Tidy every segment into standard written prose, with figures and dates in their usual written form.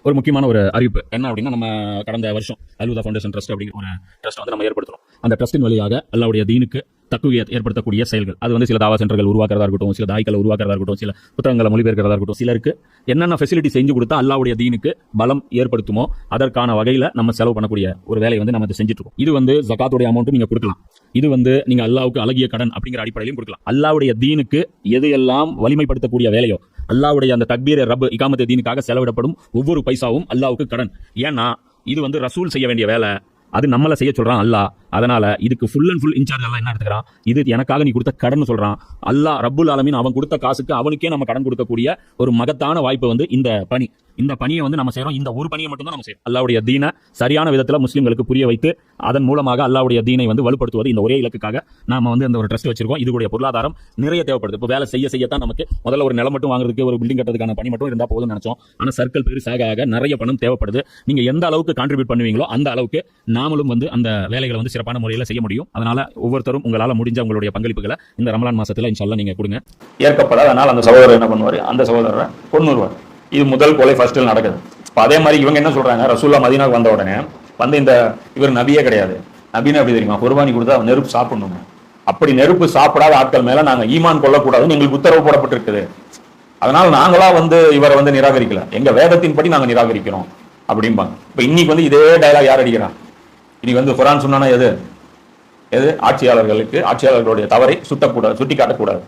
ஒரு முக்கியமான ஒரு அறிவிப்பு என்ன அப்படின்னா, நம்ம கடந்த வருஷம் அல்ஹுதா ஃபவுண்டேஷன் ட்ரஸ்ட் அப்படிங்கிற ஒரு ட்ரஸ்ட் வந்து நம்ம ஏற்படுத்துறோம். அந்த ட்ரஸ்டின் வழியாக அல்லாஹ்வுடைய தீனுக்கு தக்வியத் ஏற்படுத்தக்கூடிய செயல்கள், அது வந்து சில தாவா சென்டர்கள் உருவாக்குறதா இருக்கட்டும், சில தாய்க்களை உருவாக்குறதா இருக்கட்டும், சில புத்தகங்களை மொழிபெயர்க்கிறதா இருக்கட்டும், சிலருக்கு என்னென்ன ஃபெசிலிட்டி செஞ்சு கொடுத்தா அல்லாஹ்வுடைய தீனுக்கு பலம் ஏற்படுத்துமோ அதற்கான வகையில் நம்ம செலவு பண்ணக்கூடிய ஒரு வேலையை வந்து நம்ம செஞ்சுட்டு இருக்கோம். இது வந்து ஜகாத்துடைய அமௌண்ட்டும் நீங்க கொடுக்கலாம். இது வந்து நீங்க அல்லாஹ்வுக்கு அழகிய கடன் அப்படிங்கிற அடிப்படையிலும் கொடுக்கலாம். அல்லாஹ்வுடைய தீனுக்கு எது எல்லாம் வலிமைப்படுத்தக்கூடிய வேலையோ, அல்லாஹ்வுடைய அந்த தக்பீர் ரப் இகாமத் தீனுக்காக செலவிடப்படும் ஒவ்வொரு பைசாவும் அல்லாஹ்வுக்கு கடன். ஏன்னா இது வந்து ரசூல் செய்ய வேண்டிய வேலை, அது நம்மள செய்ய சொல்றான் அல்லாஹ். அதனால இதுக்கு ஃபுல் அண்ட் ஃபுல் இன்சார்ஜ் எல்லாம் என்ன எடுத்துக்கிறான், இது எனக்காக நீ கொடுத்த கடன் சொல்றான். அல்லாஹ் ரப்புல் ஆலமீன் அவன் கொடுத்த காசுக்கு அவனுக்கே நம்ம கடன் கொடுக்கக்கூடிய ஒரு மகத்தான வாய்ப்பு வந்து இந்த பணியை வந்து நம்ம செய்யறோம். இந்த ஒரு பணியை மட்டும் தான் நம்ம செய்யறோம். அல்லாஹ்வுடைய தீனை சரியான விதத்தில் முஸ்லிம்களுக்கு புரிய வைத்து அதன் மூலமாக அல்லாஹ்வுடைய தீனை வந்து வலுப்படுத்துவது இந்த ஒரே இலக்குக்காக நாம வந்து இந்த ஒரு ட்ரஸ்ட் வச்சிருக்கோம். இதுடைய பொருளாதாரம் நிறைய தேவைப்படுது. இப்போ வேலை செய்யத்தான் நமக்கு முதல்ல ஒரு நிலம் மட்டும் வாங்குறதுக்கு, ஒரு பில்டிங் கட்டுறதுக்கான பணி மட்டும் இருந்தால் போதும்னு நினைச்சோம். ஆனால் சர்க்கிள் பெருசாக ஆக நிறைய பணம் தேவைப்படுது. நீங்க எந்த அளவுக்கு கான்ட்ரிபியூட் பண்ணுவீங்களோ அந்த அளவுக்கு நாமளும் வந்து அந்த வேலைகளை வந்து சிறப்பான முறையில் செய்ய முடியும். அதனால ஒவ்வொருத்தரும் உங்களால் முடிஞ்ச உங்களுடைய பங்களிப்புகளை இந்த ரமலான் மாசத்துல இன்ஷால்லா நீங்க கொடுங்க. ஏற்கப்படாது. அதனால அந்த சகோதரர் என்ன பண்ணுவார், அந்த சகோதரரை கொன்னுருவார். இது முதல் கொலை ஃபர்ஸ்ட்ல நடக்குது. அதே மாதிரி இவங்க என்ன சொல்றாங்க, ரசூல்லா மதீனாவுக்கு வந்த உடனே வந்து இந்த இவர் நபியே கிடையாது, நபின்னு எப்படி தெரியுமா, குர்பானி கொடுத்தா நெருப்பு சாப்பிடணுங்க. அப்படி நெருப்பு சாப்பிடாத ஆட்கள் மேல நாங்க ஈமான் கொள்ளக்கூடாதுன்னு எங்களுக்கு உத்தரவு போடப்பட்டிருக்குது. அதனால நாங்களா வந்து இவரை வந்து நிராகரிக்கல, எங்க வேதத்தின் படி நாங்க நிராகரிக்கிறோம் அப்படிம்பாங்க. இப்ப இன்னைக்கு வந்து இதே டயலாக் யார் அடிக்கிறான்? இன்னைக்கு வந்து குர்ஆன் சொன்னா எது ஆட்சியாளர்களுடைய தவறை சுட்டி காட்டக்கூடாது,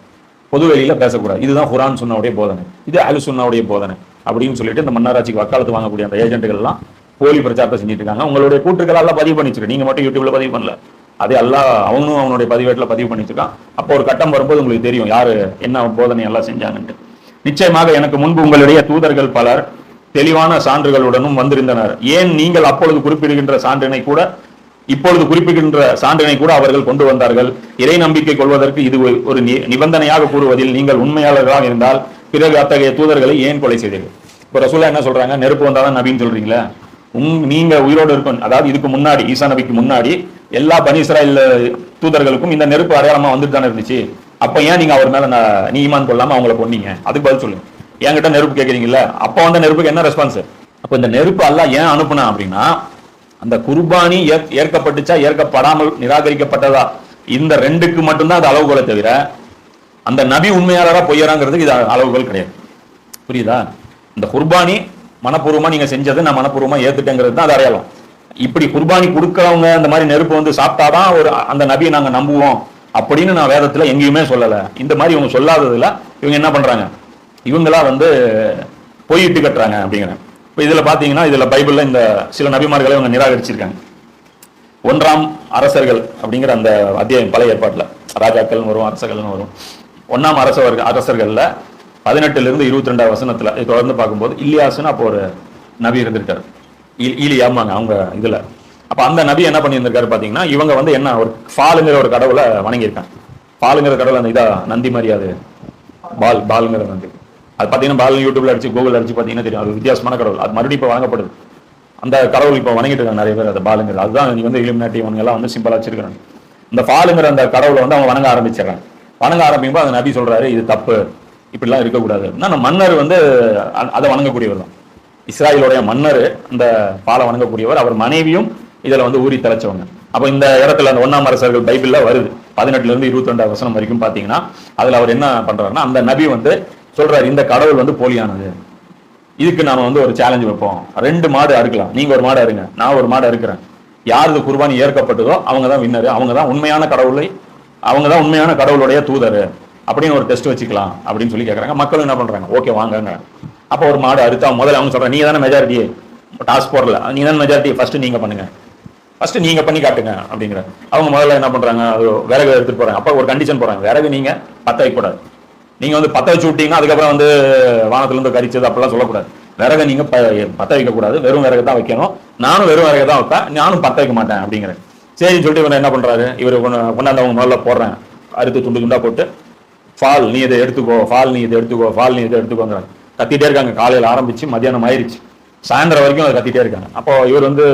பொதுவெளியில பேசக்கூடாது. இதுதான் குர்ஆன் சுன்னாவுடைய போதனை, இது அஹ்லு சுன்னாவுடைய போதனை அப்படின்னு சொல்லிட்டு இந்த மன்னராட்சிக்கு வக்காலத்து வாங்கக்கூடிய அந்த ஏஜென்ட்டுகள் எல்லாம் போலி பிரச்சாரத்தை செஞ்சுட்டு இருக்காங்க. உங்களுடைய கூற்றுக்கள் எல்லாம் பதிவு பண்ணிச்சிருக்கு, நீங்க மட்டும் யூடியூப்ல பதிவு பண்ணல, அதே அல்லாஹ் அவனும் அவனுடைய பதிவேட்டில் பதிவு பண்ணிச்சிருக்கான். அப்போ ஒரு கட்டம் வரும்போது உங்களுக்கு தெரியும் யாரு என்ன போதனை எல்லாம் செஞ்சாங்கன்ட்டு. நிச்சயமாக எனக்கு முன்பு உங்களுடைய தூதர்கள் பலர் தெளிவான சான்றுகளுடனும் வந்திருந்தனர். ஏன் நீங்கள் அப்பொழுது குறிப்பிடுகின்ற சான்றினை கூட அவர்கள் கொண்டு வந்தார்கள். இறை நம்பிக்கை கொள்வதற்கு இது ஒரு நிபந்தனையாக கூறுவதில் நீங்கள் உண்மையாளர்களாக இருந்தால் பிறகு அத்தகைய தூதர்களை ஏன் கொலை செய்தீர்கள்? இப்ப ரசூலா என்ன சொல்றாங்க, நெருப்பு வந்தாதான் நபின்னு சொல்றீங்களா? நீங்க உயிரோடு இருக்கும், அதாவது இதுக்கு முன்னாடி ஈசா நபிக்கு முன்னாடி எல்லா பனி இஸ்ராயேல் தூதர்களுக்கும் இந்த நெருப்பு அடையாளமா வந்துட்டு தானே இருந்துச்சு. அப்ப ஏன் நீங்க அவர் மேல நீ ஈமான் கொள்ளாம அவங்கள கொன்னீங்க? அதுக்கு பதில் சொல்லுங்க. என்கிட்ட நெருப்பு கேட்கறீங்கல்ல, அப்ப வந்த நெருப்புக்கு என்ன ரெஸ்பான்ஸ்? அப்ப இந்த நெருப்பு அல்லாஹ் ஏன் அனுப்புனா அப்படின்னா, அந்த குர்பானி ஏற்கப்பட்டுச்சா ஏற்கப்படாமல் நிராகரிக்கப்பட்டதா, இந்த ரெண்டுக்கு மட்டும்தான் அது அளவுகோலை தவிர அந்த நபி உண்மையாளரா பொய்யறாங்கிறதுக்கு இது அளவுகோல் கிடையாது. புரியுதா? இந்த குர்பானி மனப்பூர்வமா நீங்க செஞ்சது நான் மனப்பூர்வமா ஏத்துட்டேங்கிறது தான் அது அடையாளம். இப்படி குர்பானி கொடுக்கறவங்க அந்த மாதிரி நெருப்பு வந்து சாப்பிட்டாதான் ஒரு அந்த நபியை நாங்க நம்புவோம் அப்படின்னு நான் வேதத்துல எங்கேயுமே சொல்லல. இந்த மாதிரி இவங்க சொல்லாததுல இவங்க என்ன பண்றாங்க, இவங்களா வந்து பொய்யிட்டு கட்டுறாங்க அப்படிங்கிறாங்க. இப்போ இதுல பாத்தீங்கன்னா இதுல பைபிள்ல இந்த சில நபிமார்களை இவங்க நிராகரிச்சிருக்காங்க. 1ஆம் அரசர்கள் அப்படிங்கிற அந்த அத்தியாயம், பழைய ஏற்பாட்டுல ராஜாக்கள் வரும், அரசர்கள்னு வரும். 1ஆம் அரசர்கள்ல 18 - 22 வசனத்துல தொடர்ந்து பார்க்கும்போது இலியாஸ்னு அப்போ ஒரு நபி இருந்திருக்காரு. ஈலியாமாங்க அவங்க இதுல. அப்ப அந்த நபி என்ன பண்ணியிருந்திருக்காரு பாத்தீங்கன்னா, இவங்க வந்து என்ன ஒரு ஃபாலுங்கிற ஒரு கடவுளை வணங்கியிருக்காங்க. ஃபாலுங்கிற கடவுள் அந்த இதா நந்தி மரியாதை பாலுங்கிற நந்தி, அது பாத்தீங்கன்னா பால் யூடியூப்ல அடிச்சு கூகுள் அடிச்சு பாத்தீங்கன்னா தெரியும், அது வித்தியாசமான கடவுள். அது மறுபடியும் இப்போ வணங்கப்படுது. அந்த கடவுள் இப்போ வணங்கிட்டு இருக்காங்க நிறைய பேர். அது பாலுங்கிறது அதுதான் நீங்க வந்து இலுமினாட்டி இவங்க எல்லாம் வந்து சிம்பிளா வச்சிருக்காங்க. இந்த ஃபாலுங்கிற அந்த கடவுளை வந்து அவங்க வணங்க ஆரம்பிச்சிடறாங்க. வணங்க ஆரம்பிக்கும்போது அந்த நபி சொல்றாரு, இது தப்பு, இப்படிலாம் இருக்கக்கூடாது. மன்னர் வந்து அதை வணங்கக்கூடியவர் தான், இஸ்ராயலுடைய மன்னர் அந்த பாலை வணங்கக்கூடியவர். அவர் மனைவியும் இதுல வந்து ஊறி தலைச்சவங்க. அப்ப இந்த இடத்துல அந்த 1ஆம் அரசர்கள் பைபிள்ல வருது 18 - 22 வசனம் வரைக்கும் பாத்தீங்கன்னா, அதுல அவர் என்ன பண்றாருன்னா, அந்த நபி வந்து சொல்றாரு, இந்த கடவுள் வந்து போலியானது, இதுக்கு நாம வந்து ஒரு சேலஞ்ச் வைப்போம். 2 மாடு அறுக்கலாம், நீங்க ஒரு மாடு அறுங்க, நான் ஒரு மாடு அறுக்கிறேன். யாருக்கு குர்பானி ஏற்கப்பட்டதோ அவங்க தான் வின்னர், அவங்க தான் உண்மையான கடவுளுடைய தூதர் அப்படின்னு ஒரு டெஸ்ட் வச்சுக்கலாம் அப்படின்னு சொல்லி கேட்கறாங்க. மக்களும் என்ன பண்றாங்க, ஓகே வாங்க. அப்போ ஒரு மாடு அறுத்தா முதல்ல அவங்க சொல்றாங்க, நீங்க தானே மெஜாரிட்டி, டாஸ்க் போடல, நீங்க தானே மெஜாரிட்டி, ஃபர்ஸ்ட் நீங்க பண்ணுங்க, ஃபர்ஸ்ட் நீங்க பண்ணி காட்டுங்க அப்படிங்கிற. அவங்க முதல்ல என்ன பண்றாங்க, விறகு எடுத்துட்டு போறாங்க. அப்ப ஒரு கண்டிஷன் போறாங்க, விறகு நீங்க பத்த வைக்கக்கூடாது, நீங்க வந்து பத்த வச்சு விட்டீங்கன்னா அதுக்கப்புறம் வந்து வானத்துல இருந்து கரிச்சது அப்படிலாம் சொல்லக்கூடாது. விறகு நீங்க பத்த வைக்க கூடாது, வெறும் விறகு தான் வைக்கணும், நானும் வெறும் விறகு தான் வைப்பேன், நானும் பத்த வைக்க மாட்டேன் அப்படிங்கிறேன். சரின்னு சொல்லிட்டு இவர் என்ன பண்றாரு, இவர் கொண்டாந்து அவங்க முதல்ல போடுறேன், அறுத்து துண்டு துண்டா போட்டு, ஃபால் நீ இதை எடுத்துக்கோங்கிறாங்க. கத்திட்டே இருக்காங்க. காலையில ஆரம்பிச்சு மத்தியானம் ஆயிடுச்சு, சாயந்தரம் வரைக்கும் அதை கத்திட்டே இருக்காங்க. அப்போ இவர் வந்து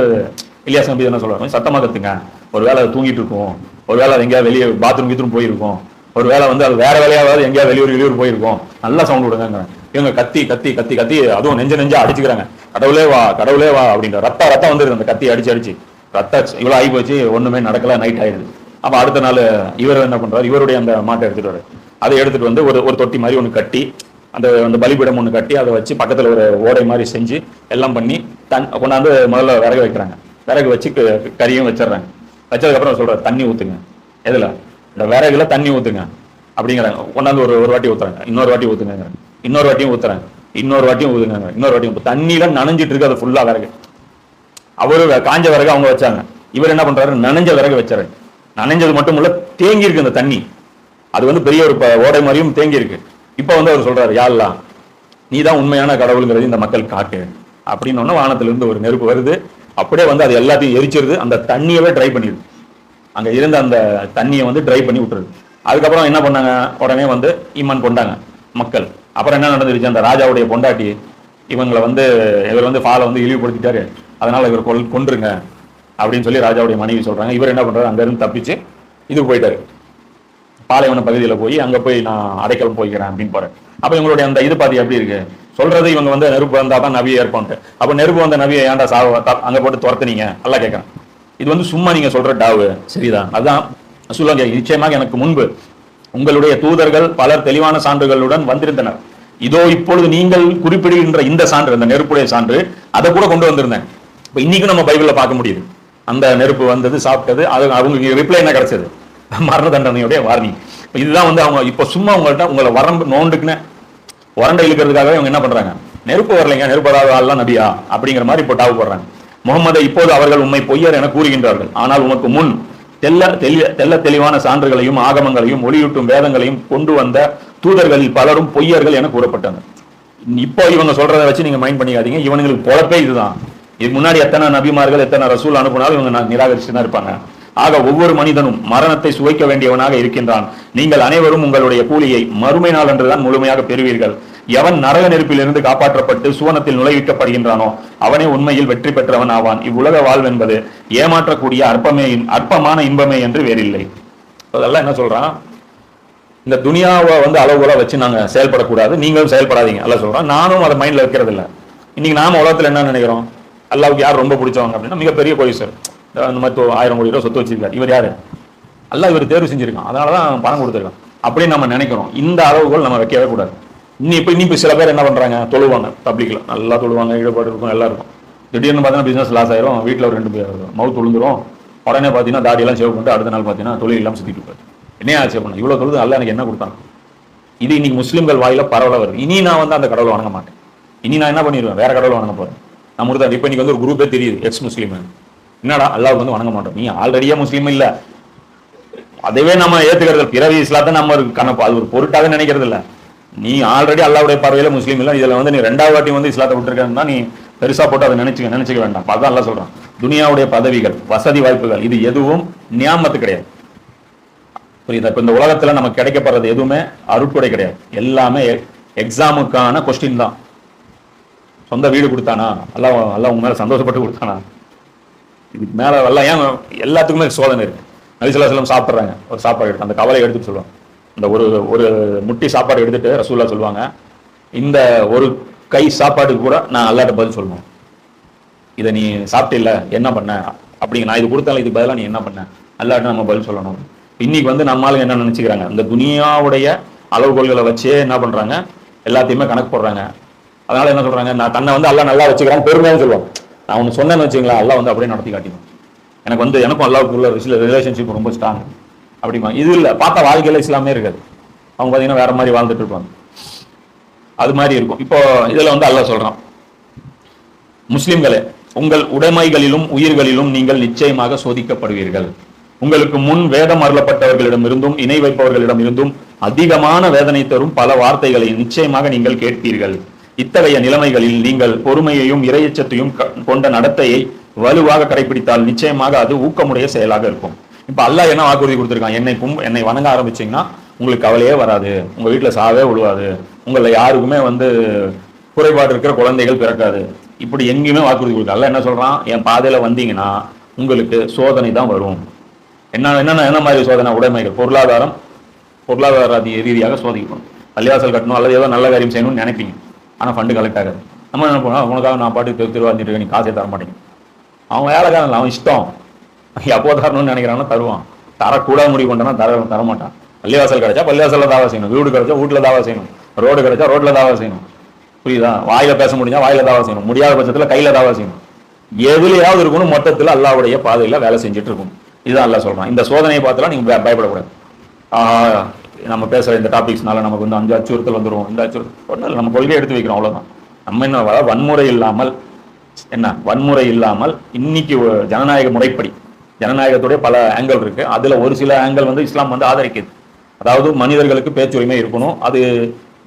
இலியாஸ் நபி என்ன சொல்றாங்க, சத்தமா கத்துங்க, ஒரு வேலை அது தூங்கிட்டு இருக்கும், ஒரு வேலை அது எங்கேயாவது வெளியே பாத்ரூம் போயிருக்கும், ஒரு வேலை வந்து அது வேற வேலையாவது எங்கேயாவது வெளியூர் போயிருக்கும், நல்லா சவுண்ட் விடுங்க. இவங்க கத்தி கத்தி கத்தி கத்தி அதுவும் நெஞ்சா அடிச்சுக்கிறாங்க. கடவுளே வா கடவுளே வா அப்படின்ற ரத்தம் வந்துருது. அந்த கத்தி அடிச்சு ரத்தம் இவ்வளவு ஆகி போச்சு, ஒண்ணுமே நடக்கல, நைட் ஆயிடுது. அப்ப அடுத்த நாள் இவர் என்ன பண்றாரு, இவருடைய அந்த மாட்டை எடுத்துட்டு வர, அதை எடுத்துட்டு வந்து ஒரு தொட்டி மாதிரி ஒன்று கட்டி, அந்த பலிபீடம் ஒன்று கட்டி அதை வச்சு பக்கத்துல ஒரு ஓடை மாதிரி செஞ்சு எல்லாம் பண்ணி கொண்டாந்து முதல்ல விறகு வைக்கிறாங்க. விறகு வச்சு கறியும் வச்சிடறாங்க. வச்சதுக்கப்புறம் சொல்றாரு, தண்ணி ஊத்துங்க. எதுல? இந்த விறகுல தண்ணி ஊத்துங்க அப்படிங்கிறாங்க. கொண்டாந்து ஒரு வாட்டி ஊத்துறாங்க, இன்னொரு வாட்டி ஊத்துங்க, இன்னொரு வாட்டியும் ஊத்துறாங்க, இன்னொரு வாட்டியும் ஊதுங்க, இன்னொரு வாட்டியும் தண்ணியில நனைஞ்சிட்டு இருக்கு அது ஃபுல்லா விறகு. அவரு காஞ்ச விறகு அவங்க வச்சாங்க. இவர் என்ன பண்றாரு, நனைஞ்ச விறகு வச்சாரு. நனைஞ்சது மட்டும் இல்ல, தேங்கி இருக்கு அந்த தண்ணி. அது வந்து பெரிய ஒரு ஓடை மாதிரியும் தேங்கி இருக்கு. இப்ப வந்து அவர் சொல்றாரு, யா அல்லாஹ், நீதான் உண்மையான கடவுளுங்கிறது இந்த மக்கள் காட்டு அப்படின்னு. வானத்துல இருந்து ஒரு நெருப்பு வருது, அப்படியே வந்து அது எல்லாத்தையும் எரிச்சிருது. அந்த தண்ணியவே ட்ரை பண்ணிடுது. அங்க இருந்த அந்த தண்ணியை வந்து ட்ரை பண்ணி விட்டுருது. அதுக்கப்புறம் என்ன பண்ணாங்க, உடனே வந்து ஈமான் கொண்டாங்க மக்கள். அப்புறம் என்ன நடந்துருச்சு, அந்த ராஜாவுடைய பொண்டாட்டி இவங்களை வந்து இவர் வந்து ஃபாலை வந்து இழிவுபடுத்திட்டாரு, அதனால இவர் கொன்றுங்க அப்படின்னு சொல்லி ராஜாவுடைய மனைவி சொல்றாங்க. இவர் என்ன பண்றாரு, அங்க இருந்து தப்பிச்சு இதுக்கு போயிட்டாரு, பாலைவன பகுதியில் போய் அங்க போய் நான் அடைக்கலம் போய்க்கிறேன் அப்படின்னு போறேன். அப்ப இவங்களுடைய அந்த இது பாதி எப்படி இருக்கு சொல்றது, இவங்க வந்து நெருப்பு வந்தா தான் நபியை ஏற்பான்ட்டு. அப்ப நெருப்பு வந்த நபியை ஏன்டா அங்க போட்டு துரத்துனீங்க அல்ல கேட்கறேன். இது வந்து சும்மா நீங்க சொல்ற டாவு சரிதான். அதான் சொல்லுங்க, நிச்சயமாக எனக்கு முன்பு உங்களுடைய தூதர்கள் பலர் தெளிவான சான்றுகளுடன் வந்திருந்தனர். இதோ இப்பொழுது நீங்கள் குறிப்பிடுகின்ற இந்த சான்று, இந்த நெருப்புடைய சான்று, அதை கூட கொண்டு வந்திருந்தேன். இப்ப இன்னைக்கும் நம்ம பைபிள்ல பார்க்க முடியுது, அந்த நெருப்பு வந்தது, சாப்பிட்டது. அது அவங்களுக்கு ரிப்ளை என்ன கிடைச்சது, மரண தண்டனையுடைய வார்னிங். இதுதான் வந்து அவங்க இப்ப சும்மா உங்களை வரம்பு நோண்டுக்குன்னு உரண்டை இழுக்கிறதுக்காகவே அவங்க என்ன பண்றாங்க, நெருப்பு வரலைங்க, நெருப்பு வராத நபியா அப்படிங்கிற மாதிரி இப்போ டாவு போடுறாங்க. முகமதை, இப்போது அவர்கள் உண்மை பொய்யர் என கூறுகின்றார்கள். ஆனால் உனக்கு முன் தெல்ல தெளிவான சான்றுகளையும் ஆகமங்களையும் ஒளியூட்டும் வேதங்களையும் கொண்டு வந்த தூதர்களில் பலரும் பொய்யர்கள் என கூறப்பட்டாங்க. இப்போ இவங்க சொல்றதை வச்சு நீங்க மைண்ட் பண்ணிக்காதீங்க. இவங்களுக்கு பொழப்பே இதுதான். இதுக்கு முன்னாடி எத்தனை நபிமார்கள் எத்தனை ரசூல் அனுப்புனாலும் இவங்க நிராகரிச்சுதான் இருப்பாங்க. ஆக ஒவ்வொரு மனிதனும் மரணத்தை சுவைக்க வேண்டியவனாக இருக்கின்றான். நீங்கள் அனைவரும் உங்களுடைய கூலியை மறுமை நாள் என்றுதான் முழுமையாக பெறுவீர்கள். எவன் நரக நெருப்பிலிருந்து காப்பாற்றப்பட்டு சுவனத்தில் நுழைவிக்கப்படுகின்றானோ அவனே உண்மையில் வெற்றி பெற்றவன் ஆவான். இவ்வுலக வாழ்வென்பது ஏமாற்றக்கூடிய அற்பமான இன்பமே என்று வேறில்லை. அதெல்லாம் என்ன சொல்றான், இந்த துனியாவை வந்து அளவுகளை வச்சு நாங்க செயல்படக்கூடாது, நீங்களும் செயல்படாதீங்க அல்ல சொல்றோம். நானும் அதை மைண்ட்ல வைக்கிறது இல்லை. இன்னைக்கு நாம உலகத்துல என்ன நினைக்கிறோம், அல்லாவுக்கு யார் ரொம்ப பிடிச்சவங்க அப்படின்னா மிகப்பெரிய கோயிசர், இந்த மாதிரி 1000 கோடி ரூபாய் சொத்து வச்சிருக்காரு, இவர் யாரு, அல்ல இவர் தேர்வு செஞ்சிருக்கான், அதனாலதான் பணம் கொடுத்துருக்கான் அப்படின்னு நம்ம நினைக்கிறோம். இந்த அளவுகள் நம்ம வைக்கவே கூடாது. இன்னைக்கு சில பேர் என்ன பண்றாங்க, தொழுவாங்க, பப்ளிக்ல நல்லா தொழுவாங்க, ஈடுபாடு இருக்கும், எல்லாம் இருக்கும். திடீர்னு பார்த்தீங்கன்னா பிசினஸ் லாஸ் ஆயிரும், வீட்டில் ஒரு 2 பேர் மவுத் விழுந்துரும். உடனே பார்த்தீங்கன்னா தாடியெல்லாம் சேவ் பண்ணிட்டு அடுத்த நாள் பார்த்தீங்கன்னா தொழில் இல்லாமல் சுத்திட்டு இருப்பாரு. என்ன ஆச்சு பண்ண, இவ்வளவு தொழுது அல்ல எனக்கு என்ன கொடுத்தாங்க. இது இன்னைக்கு முஸ்லிம்கள் வாயில பரவல வருது. இனி நான் வந்து அந்த கடவுளை வணங்க மாட்டேன். இனி நான் என்ன பண்ணிடுவேன், வேற கடவுளை வணங்க போறேன். நம்ம கொடுத்தா இப்போ இன்னைக்கு வந்து ஒரு குரூப்பே தெரியுது, எக்ஸ் முஸ்லீம். என்னடா அல்லாஹ் வந்து வணங்க மாட்டோம், நீ ஆல்ரெடியே முஸ்லீம் இல்ல, அதுவே நம்ம ஏத்துக்கிறது. பிறவி இஸ்லாத்தை நம்ம அது ஒரு பொருட்டாக நினைக்கிறது இல்ல. நீ ஆல்ரெடி அல்லாவுடைய பார்வையில முஸ்லீம் இல்ல, இதுல வந்து நீ 2வது வாட்டி வந்து இஸ்லாத்தை விட்டுருக்கா, நீ பெருசா போட்டு அதை நினைச்சுக்க வேண்டாம். அதான் அல்லாஹ் சொல்றான், துனியாவுடைய பதவிகள், வசதி வாய்ப்புகள், இது எதுவும் நியாமத்து கிடையாது. புரியுதா? இப்ப இந்த உலகத்துல நமக்கு கிடைக்கப்படுறது எதுவுமே அருட்கொடை கிடையாது. எல்லாமே எக்ஸாமுக்கான கொஸ்டின் தான். சொந்த வீடு கொடுத்தானா, அல்லாஹ் உங்க மேல சந்தோஷப்பட்டு கொடுத்தானா, இதுக்கு மேல எல்லாம் ஏன் எல்லாத்துக்குமே சோதனை இருக்கு. நபி ஸல்லல்லாஹு அலைஹி வஸல்லம் சாப்பிட்றாங்க, ஒரு சாப்பாடு எடுத்து அந்த கவலை எடுத்துட்டு சொல்லுவாங்க. இந்த ஒரு முட்டி சாப்பாடு எடுத்துட்டு ரசூலுல்லாஹ் சொல்லுவாங்க, இந்த ஒரு கை சாப்பாடுக்கு கூட நான் அல்லாஹ்ட்ட பதில் சொல்லணும். இதை நீ சாப்பிட்டு இல்ல என்ன பண்ண அப்படிங்க, நான் இது கொடுத்தாலும் இதுக்கு பதிலாக நீ என்ன பண்ண, அல்லாஹ்ட்ட நம்ம பதில் சொல்லணும். இன்னைக்கு வந்து நம்மளுக்கு என்ன நினைச்சுக்கிறாங்க, இந்த துனியாவுடைய அளவுகோல்களை வச்சே என்ன பண்றாங்க, எல்லாத்தையுமே கணக்கு போடுறாங்க. அதனால என்ன சொல்றாங்க, நான் தன்னை வந்து அல்லாஹ் நல்லா வச்சுக்கிறான்னு பெருமையாக சொல்லுவாங்க. நான் ஒன்று சொன்னேன்னு வச்சுங்களா, அல்லாஹ் வந்து அப்படியே நடத்தி காட்டிடும். எனக்கும் அல்லாஹ்வுக்கு உள்ள ரிலேஷன்ஷிப் ரொம்ப ஸ்ட்ராங் அப்படிமா. இது இல்லை, பார்த்தா வாழ்க்கையில இஸ்லாமே இருக்காது. அவங்க பார்த்தீங்கன்னா வேற மாதிரி வாழ்ந்துட்டு இருப்பாங்க. அது மாதிரி இருக்கும். இப்போ இதுல வந்து அல்லாஹ் சொல்றான், முஸ்லிம்களே, உங்கள் உடைமைகளிலும் உயிர்களிலும் நீங்கள் நிச்சயமாக சோதிக்கப்படுவீர்கள். உங்களுக்கு முன் வேதம் அருளப்பட்டவர்களிடமிருந்தும் இணை வைப்பவர்களிடம் இருந்தும் அதிகமான வேதனை தரும் பல வார்த்தைகளை நிச்சயமாக நீங்கள் கேட்பீர்கள். இத்தகைய நிலைமைகளில் நீங்கள் பொறுமையையும் இறையச்சத்தையும் கொண்ட நடத்தையை வலுவாக கடைபிடித்தால் நிச்சயமாக அது ஊக்கமுடைய செயலாக இருக்கும். இப்ப அல்லாஹ் என்ன வாக்குறுதி கொடுத்திருக்கான், என்னை வணங்க ஆரம்பிச்சீங்கன்னா உங்களுக்கு கவலையே வராது, உங்க வீட்டுல சாவே விழுவாது, உங்களை யாருக்குமே வந்து குறைபாடு இருக்கிற குழந்தைகள் பிறக்காது, இப்படி எங்கேயுமே வாக்குறுதி கொடுக்க. அல்லாஹ் என்ன சொல்றான், என் பாதையில வந்தீங்கன்னா உங்களுக்கு சோதனை தான் வரும். என்ன மாதிரி சோதனை, உடைமைகள், பொருளாதார ரீதியாக சோதிக்கணும். பள்ளிவாசல் கட்டணும் அல்லது ஏதோ நல்ல காரியம் செய்யணும்னு நினைப்பீங்க. ஆனால் ஃபண்டு கலெக்ட் ஆகாது. நம்ம என்ன பண்ணுவோம், உனக்காக நான் பாட்டு திருவாஞ்சிட்டு இருக்கேன், நீ காசே தர மாட்டேங்க. அவன் வேலைக்காரன், அவன் இஷ்டம், எப்போ தரணும்னு நினைக்கிறான்னா தருவான். தரக்கூடாது முடிவு பண்ணா தரமாட்டான். பள்ளிவாசல் கிடைச்சா பள்ளிவாசல்ல தாவா செய்யணும், வீடு கிடைச்சா வீட்டுல தாவா செய்யணும், ரோடு கிடைச்சா ரோட்ல தாவா செய்யணும். புரியுதா? வாயில பேச முடிஞ்சா வாயில தாவா செய்யணும், முடியாத பட்சத்துல கையில தாவா செய்யணும். எதுலையாவது இருக்கணும், மொத்தத்துல அல்லாஹ்வுடைய பாதையில வேலை செஞ்சுட்டு இருக்கும். இதுதான் அல்லாஹ் சொல்றான். இந்த சோதனையை பார்த்துலாம் நீங்க பயப்படக்கூடாது. நம்ம பேசுற இந்த டாபிக்ஸ்னால நமக்கு வந்து 5 அச்சுறுத்தல் வந்துடும், இந்த அச்சுறுத்தல் ஒன்றும் இல்லை, நம்ம கொள்கை எடுத்து வைக்கிறோம், அவ்வளவுதான். நம்ம என்ன வன்முறை இல்லாமல் இன்னைக்கு ஜனநாயக முறைப்படி, ஜனநாயகத்துடைய பல ஆங்கிள் இருக்கு. அதுல ஒரு சில ஆங்கிள் வந்து இஸ்லாம் வந்து ஆதரிக்குது. அதாவது மனிதர்களுக்கு பேச்சுரிமை இருக்கணும். அது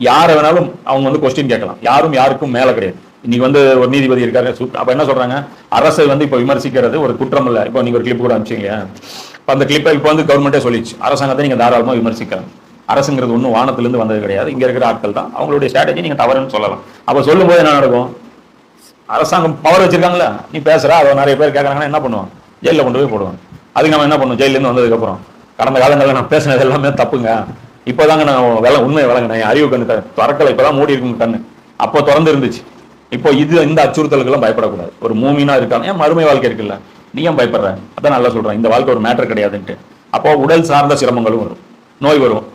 யாரை வேணாலும் அவங்க வந்து கொஸ்டின் கேட்கலாம், யாரும் யாருக்கும் மேல கிடையாது. இன்னைக்கு வந்து ஒரு நீதிபதி இருக்காரு, அப்ப என்ன சொல்றாங்க, அரசை வந்து இப்ப விமர்சிக்கிறது ஒரு குற்றம் இல்ல. இப்போ நீங்க ஒரு கிளிப் கூட அனுப்பிச்சீங்க, அந்த கிளிப்பை இப்போ வந்து கவர்மெண்டே சொல்லிச்சு, அரசாங்கத்தை நீங்க தாராளமா விமர்சிக்கலாம். அரசுங்கிறது ஒன்றும் வானத்திலிருந்து வந்தது கிடையாது, இங்க இருக்கிற ஆட்கள் தான், அவங்களுடைய ஸ்ட்ராட்டஜி நீங்க தவறுன்னு சொல்லலாம். அப்ப சொல்லும் போது என்ன நடக்கும், அரசாங்கம் பவர் வச்சிருக்காங்களா, நீ பேசுற, அதை நிறைய பேர் கேட்கறாங்கன்னா என்ன பண்ணுவான், ஜெயிலில் கொண்டு போய் போடுவாங்க. அதுக்கு நம்ம என்ன பண்ணுவோம், ஜெயிலேருந்து வந்ததுக்கு அப்புறம் கடந்த காலங்களில் நான் பேசினது எல்லாமே தப்புங்க, இப்போதாங்க நான் உண்மை விளங்கினேன், அறிவு கண்ணு திறக்கலை, இப்பதான் மூடி இருக்கும் கண்ணு, அப்போ திறந்து இருந்துச்சு. இப்போ இந்த அச்சுறுத்தலுக்கெல்லாம் பயப்படக்கூடாது. ஒரு மூமினா இருக்காங்க, ஏன் மறுமை வாழ்க்கை இருக்குல்ல, நீ ஏன் பயப்படுற? அதான் நல்லா சொல்றேன், இந்த வாழ்க்கை ஒரு மேட்டர் கிடையாதுன்ட்டு. அப்போ உடல் சார்ந்த சிரமங்களும் வரும், நோய் வரும்,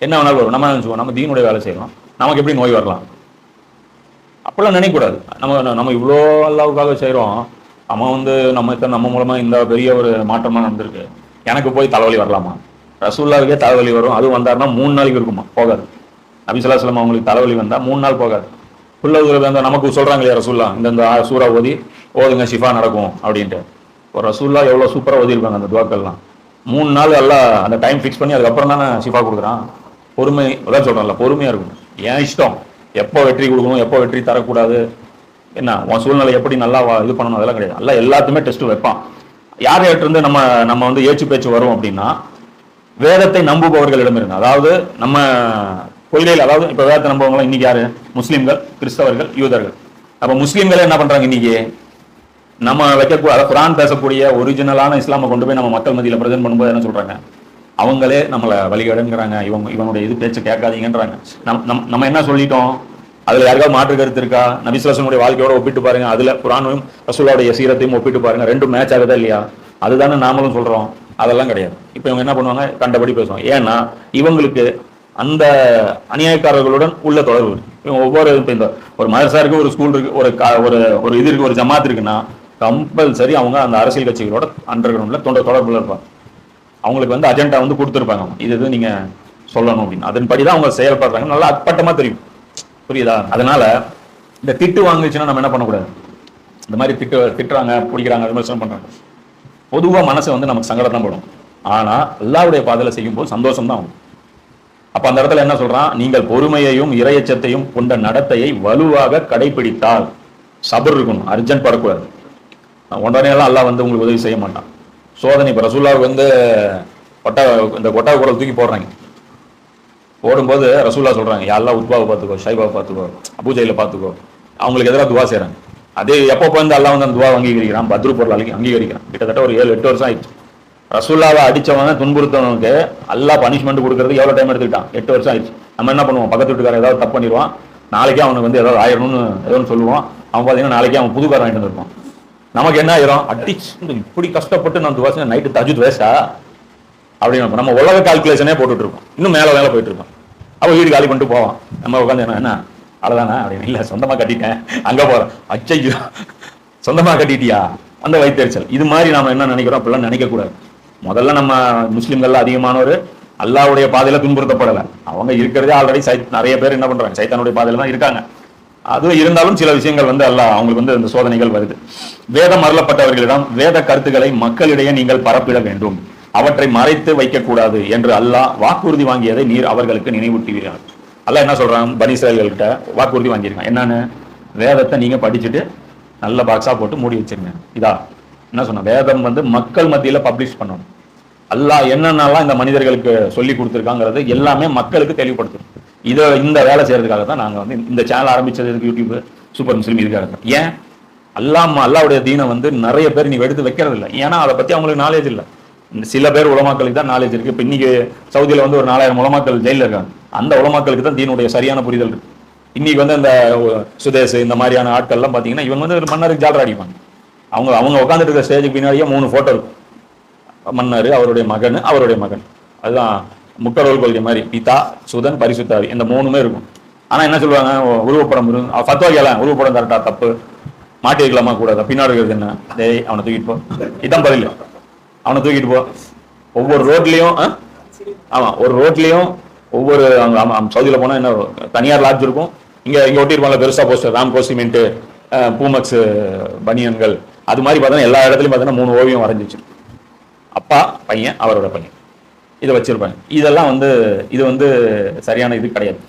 என்ன வேணாலும் வரும். நம்ம நினைச்சுவோம் நம்ம தீனுடைய வேலை செய்யலாம், நமக்கு எப்படி நோய் வரலாம், அப்படிலாம் நினைக்கக்கூடாது. நம்ம இவ்வளோ அல்லாவுக்காக செய்கிறோம், அவன் வந்து நம்ம மூலமா இந்த பெரிய ஒரு மாற்றமா நடந்திருக்கு, எனக்கு போய் தலைவலி வரலாமா? ரசூலுல்லாஹ்வுக்கே தலைவலி வரும், அதுவும் வந்தாருன்னா 3 நாளைக்கு இருக்குமா, போகாது. நபி ஸல்லல்லாஹு அலைஹி வஸல்லம் அவங்களுக்கு தலைவலி வந்தா 3 நாள் போகாது. நமக்கு சொல்றாங்க இல்லையா ரசூல்லா, இந்த சூரா ஓதுங்க ஷிஃபா நடக்கும் அப்படின்ட்டு. ஒரு ரசூல்லா எவ்வளவு சூப்பரா ஓதிருப்பாங்க அந்த துவாக்கள்லாம். 3 நாள் எல்லாம் அந்த டைம் ஃபிக்ஸ் பண்ணி அதுக்கப்புறம் தானே ஷிஃபா கொடுக்குறான். பொறுமை, அதான் சொல்றேன்ல, பொறுமையா இருக்கும். ஏன் இஷ்டம், எப்போ வெற்றி கொடுக்கணும், எப்போ வெற்றி தரக்கூடாது, என்ன உன் சூழ்நிலை எப்படி நல்லா இது பண்ணணும், அதெல்லாம் கிடையாது. எல்லாம் எல்லாத்துமே டெஸ்ட் வைப்பான். யார்கிட்ட இருந்து நம்ம வந்து ஏச்சு பேச்சு வரும் அப்படின்னா, வேதத்தை நம்புபவர்களிடம் இருந்து. அதாவது நம்ம கொள்கையில், அதாவது இப்ப வேதத்தை நம்புவவங்க இன்னைக்கு யாரு, முஸ்லிம்கள், கிறிஸ்தவர்கள், யூதர்கள். அப்ப முஸ்லிம்களே என்ன பண்றாங்க, இன்னைக்கு நம்ம வைக்கக்கூடிய குரான் பேசக்கூடிய ஒரிஜினலான இஸ்லாமை கொண்டு போய் நம்ம மக்கள் மத்தியில் பிரசன்ட் பண்ணும்போது என்ன சொல்றாங்க, அவங்களே நம்மளை வழிகேடுங்கிறாங்க, இவனுடைய இது பேச்சு கேட்காதீங்கன்றாங்க. நம்ம என்ன சொல்லிட்டோம், அதுல யாருக்காவது மாற்று கருத்து இருக்கா? நபி ஸல்லல்லாஹு அலைஹி வஸல்லம் வாழ்க்கையோட ஒப்பிட்டு பாருங்க, அதுல குர்ஆனையும் ரசூலுல்லாஹ்வுடைய சீரத்தையும் ஒப்பிட்டு பாருங்க, ரெண்டும் மேட்ச் ஆகுதா இல்லையா? அதுதானே நாமளும் சொல்றோம். அதெல்லாம் கிடையாது. இப்ப இவங்க என்ன பண்ணுவாங்க, கண்டபடி பேசுவாங்க. ஏன்னா இவங்களுக்கு அந்த அநியாயக்காரர்களுடன் உள்ள தொடர்பு இருக்கு. இவங்க ஒவ்வொரு இந்த ஒரு மதரசா இருக்கு, ஒரு ஸ்கூல் இருக்கு, ஒரு இது இருக்கு, ஒரு ஜமாத் இருக்குன்னா கம்பல்சரி அவங்க அந்த அரசியல் கட்சிகளோட அண்டர் கிரவுண்ட்ல தொடர்புல இருப்பாங்க. அவங்களுக்கு வந்து அஜெண்டா வந்து கொடுத்துருப்பாங்க, இது நீங்க சொல்லணும் அப்படின்னு. அதன்படிதான் அவங்க செயல்படுறாங்க, நல்லா அப்பட்டமா தெரியும். புரியுதா? அதனால இந்த திட்டு வாங்குச்சுன்னா நம்ம என்ன பண்ணக்கூடாது, இந்த மாதிரி திட்டுறாங்க, பிடிக்கிறாங்க, விமர்சனம் பண்றாங்க, பொதுவா மனசை வந்து நமக்கு சங்கடம் தான் போடும். ஆனா அல்லாஹ்வுடைய பாதையில செய்யும் போது சந்தோஷம் தான் ஆகும். அப்ப அந்த இடத்துல என்ன சொல்றான், நீங்கள் பொறுமையையும் இறையச்சத்தையும் கொண்ட நடத்தையை வலுவாக கடைபிடித்தால், சபர் இருக்கணும், அர்ஜென்ட் படக்கூடாது. உடனே எல்லாம் அல்லாஹ் வந்து உங்களுக்கு உதவி செய்ய மாட்டான். சோதனை இப்ப ரசூலுல்லாஹ் வந்து இந்த கொட்டா குரல் தூக்கி போடுறாங்க, போடும்போது ரசூலுல்லாஹ் சொல்றாங்க, யா அல்லாஹ் உத்பாவை பார்த்துக்கோ, ஷைபாவை பார்த்துக்கோ, அபூஜைல பார்த்துக்கோ, அவங்களுக்கு எதிராக துவா செய்யறாங்க. அதே எப்போ வந்து அல்லாஹ் வந்து அந்த துவா அங்கீகரிக்கிறான், பத்ரு பொருள் அங்கீகரிக்கிறான். கிட்டத்தட்ட ஒரு 7-8 வருஷம் ஆயிடுச்சு. ரசூலுல்லாஹ்வை அடிச்சவங்க, துன்புறுத்தவனுக்கு அல்லாஹ் பனிஷ்மெண்ட் கொடுக்கறது எவ்வளவு டைம் எடுத்துக்கிட்டான்? 8 வருஷம் ஆயிடுச்சு. நம்ம என்ன பண்ணுவோம், பக்கத்து வீட்டுக்காரன் ஏதாவது தப்பு பண்ணிடுவான், நாளைக்கே அவனுக்கு வந்து ஏதாவது ஆயிரணும்னு ஏதோ சொல்லுவான். அவன் பார்த்தீங்கன்னா நாளைக்கே அவன் புது கார் வாங்கிட்டு வந்துருப்பான். நமக்கு என்ன ஆயிரும், அடிச்சு இப்படி கஷ்டப்பட்டு நான் துவா செஞ்சேன், நைட்டு தஜுத் வேஸ்டா அப்படின்னு நம்ம உலக கால்குலேஷனே போட்டுட்டு இருக்கோம். இன்னும் மேல போயிட்டு இருக்கோம். அவ வீடு காலி பண்ணிட்டு போவான், நம்ம உட்காந்து என்ன அவ்வளவுதானே அப்படின்னு. இல்ல சொந்தமா கட்டிட்டேன், அங்க போறேன், அச்சையோ சொந்தமா கட்டிட்டியா, அந்த வயிற்றுச்சல். இது மாதிரி நாம என்ன நினைக்கிறோம், அப்படிலாம் நினைக்க கூடாது. முதல்ல நம்ம முஸ்லிம்கள்ல அதிகமானவர் அல்லாஹ்வுடைய பாதையில துன்புறுத்தப்படலை. அவங்க இருக்கிறதே ஆல்ரெடி நிறைய பேர் என்ன பண்றாங்க, சைத்தானுடைய பாதையில தான் இருக்காங்க. அது இருந்தாலும் சில விஷயங்கள் வந்து அல்லாஹ் அவங்களுக்கு வந்து இந்த சோதனைகள் வருது. வேதம் அருளப்பட்டவர்களிடம் வேத கருத்துக்களை மக்களிடையே நீங்கள் பரப்பிட வேண்டும், அவற்றை மறைத்து வைக்க கூடாது என்று அல்லாஹ் வாக்குறுதி வாங்கியதை நீர் அவர்களுக்கு நினைவூட்டுவீர்கள். அல்லாஹ் என்ன சொல்றான், பனி இஸ்ராயேல்கிட்ட வாக்குறுதி வாங்கியிருக்கான். என்னன்னு, வேதத்தை நீங்க படிச்சுட்டு நல்ல பாக்ஸா போட்டு மூடி வச்சிருங்க. இதா என்ன சொன்ன, வேதம் வந்து மக்கள் மத்தியில பப்ளிஷ் பண்ணணும். அல்லாஹ் என்னென்னலாம் இந்த மனிதர்களுக்கு சொல்லி கொடுத்துருக்காங்கிறது எல்லாமே மக்களுக்கு தெளிவுபடுத்தணும். இந்த வேலை செய்யறதுக்காக தான் நாங்க வந்து இந்த சேனல் ஆரம்பிச்சது. யூடியூப் சூப்பர் முஸ்லீம் இதுக்காக தான். ஏன் அல்லாஹ்வுடைய தீனை வந்து நிறைய பேர் நீ எடுத்து வைக்கிறது இல்லை, ஏன்னா அதை பத்தி அவங்களுக்கு நாலேஜ் இல்லை. சில பேர் உலமாக்களுக்கு தான் நாலேஜ் இருக்கு. இப்ப இன்னைக்கு சவுதியில வந்து ஒரு 4000 உலமாக்கள் ஜெயில இருக்காங்க. அந்த உலமாக்களுக்கு தான் தீனுடைய சரியான புரிதல் இருக்கு. இன்னைக்கு வந்து அந்த சுதேஷ் இந்த மாதிரியான ஆட்கள்லாம் பார்த்தீங்கன்னா இவங்க வந்து ஒரு மன்னருக்கு ஜாலரா அடிப்பாங்க. அவங்க அவங்க உட்காந்துட்டு இருக்க ஸ்டேஜுக்கு பின்னாடியே 3 போட்டோ இருக்கும். மன்னர், அவருடைய மகன், அவருடைய மகன். அதுதான் முக்கடவுள் கொள்கை மாதிரி, பிதா சுதன் பரிசுத்தாவி, இந்த 3மே இருக்கும். ஆனா என்ன சொல்லுவாங்க, உருவப்படம் ஃபத்வா கேலாம், உருவப்படம் கரெக்டா தப்பு, மாட்டி வைக்கலாமா கூடாது, பின்னாடி இருக்கிறது என்ன, டேய் அவனை தூக்கிட்டு போ, இதான் பதில், அவனை தூக்கிட்டு போ. ஒவ்வொரு ரோட்லயும் ஆமா, ஒரு ரோட்லயும் ஒவ்வொரு சவுதியில போனா என்ன தனியார் லாட்ஜ் இருக்கும், இங்க இங்க ஒட்டிருப்பாங்க பெருசா போஸ்டர், ராம்கோ சிமெண்ட், பூமக்ஸ் பனியன்கள், அது மாதிரி பார்த்தா எல்லா இடத்துலயும் பார்த்தீங்கன்னா 3 ஓவியம் வரைஞ்சிச்சு. அப்பா, பையன், அவரோட பையன், இதை வச்சிருப்பாங்க. இதெல்லாம் வந்து இது வந்து சரியான இது கிடையாது.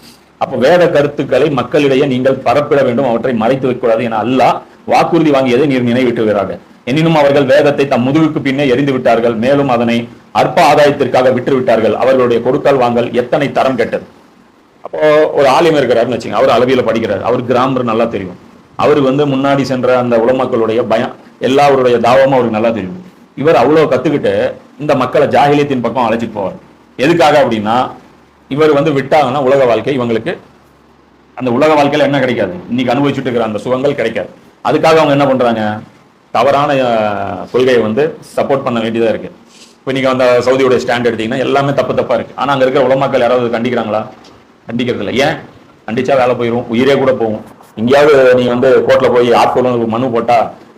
அப்போ வேத கருத்துக்களை மக்களிடையே நீங்கள் பரப்பிட வேண்டும், அவற்றை மறைத்து வைக்கக்கூடாது என அல்லாஹ் வாக்குறுதி வாங்கியதை நீர் நினைவிட்டுகிறாங்க. எனினும் அவர்கள் வேதத்தை தம் முதுகுக்கு பின்னே எரிந்து விட்டார்கள், மேலும் அதனை அற்ப ஆதாயத்திற்காக விட்டு விட்டார்கள். அவர்களுடைய கொடுக்கல் வாங்கல் எத்தனை தரம் கெட்டது. அப்போ ஒரு ஆலிம் இருக்கிறாருன்னு வச்சுங்க, அவர் அளவியில படிக்கிறார், அவருக்கு கிராமர் நல்லா தெரியும், அவருக்கு வந்து முன்னாடி சென்ற அந்த உலமக்களுடைய பயம் எல்லாருடைய தாவமும் அவருக்கு நல்லா தெரியும். இவர் அவ்வளவு கத்துக்கிட்டு இந்த மக்களை ஜாகிலியத்தின் பக்கம் அழைச்சிட்டு போவார். எதுக்காக அப்படின்னா, இவர் வந்து விட்டாங்கன்னா உலக வாழ்க்கை இவங்களுக்கு, அந்த உலக வாழ்க்கையில என்ன கிடைக்காது, இன்னைக்கு அனுபவிச்சுட்டு இருக்கிற அந்த சுகங்கள் கிடைக்காது. அதுக்காக அவங்க என்ன பண்றாங்க, தவறான கொள்கையை வந்து சப்போர்ட் பண்ண வேண்டியதா இருக்கு. இப்போ நீங்க அந்த சவுதியோட ஸ்டாண்ட் எடுத்தீங்கன்னா எல்லாமே தப்பா இருக்கு. ஆனா அங்க இருக்கிற உலமாக்கள் யாராவது கண்டிக்கிறாங்களா? கண்டிக்கிறது இல்லை. ஏன்? கண்டிச்சா வேலை போயிடும், உயிரே கூட போகும். எங்கேயாவது நீ வந்து கோர்ட்ல போய் ஆட்கொள்ள மனு போட்டா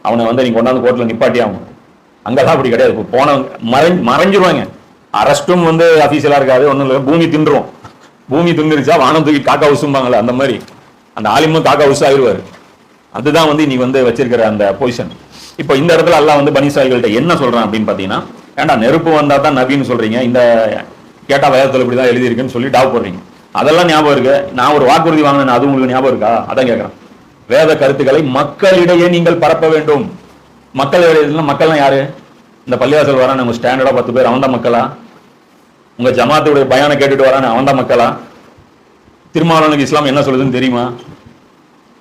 அவனை வந்து நீங்க கொண்டாந்து கோர்ட்ல நிப்பாட்டி ஆகும். அங்கெல்லாம் அப்படி கிடையாது. இப்போ போனவங்க மறைஞ்சிருவாங்க. அரஸ்டும் வந்து அபிஷியலா இருக்காது, ஒன்றும் இல்லை, பூமி தின்றும். பூமி தின்றுச்சா வானம் தூக்கி காக்கா உசும்பாங்களே, அந்த மாதிரி அந்த ஆலிமும் காக்கா உசு ஆயிடுவாரு. அதுதான் வந்து நீ வந்து வச்சிருக்கிற அந்த பொசிஷன். இப்போ இந்த இடத்துல அல்லாஹ் வந்து பனி இஸ்ராயீல்கிட்ட என்ன சொல்றான் அப்படின்னு பாத்தீங்கன்னா, ஏண்டா நெருப்பு வந்தா தான் நபின்னு சொல்றீங்க, இந்த கேட்டா வேதத்துல இப்படிதான் எழுதியிருக்குன்னு சொல்லி டாப் போடுறீங்க. அதெல்லாம் ஞாபகம் இருக்கு, நான் ஒரு வாக்குறுதி வாங்கினேன், அது உங்களுக்கு ஞாபகம் இருக்கா? அதான் கேட்கறேன். வேத கருத்துக்களை மக்களிடையே நீங்கள் பரப்ப வேண்டும். மக்கள்லாம் யாரு? இந்த பள்ளிவாசல் வரான உங்க ஸ்டாண்டர்டா 10 பேர், அவன் தான் மக்களா? உங்க ஜமாத்துடைய பயானை கேட்டுட்டு வரான அவன் தான் மக்களா? திருமாவளவனுக்கு இஸ்லாம் என்ன சொல்லுதுன்னு தெரியுமா?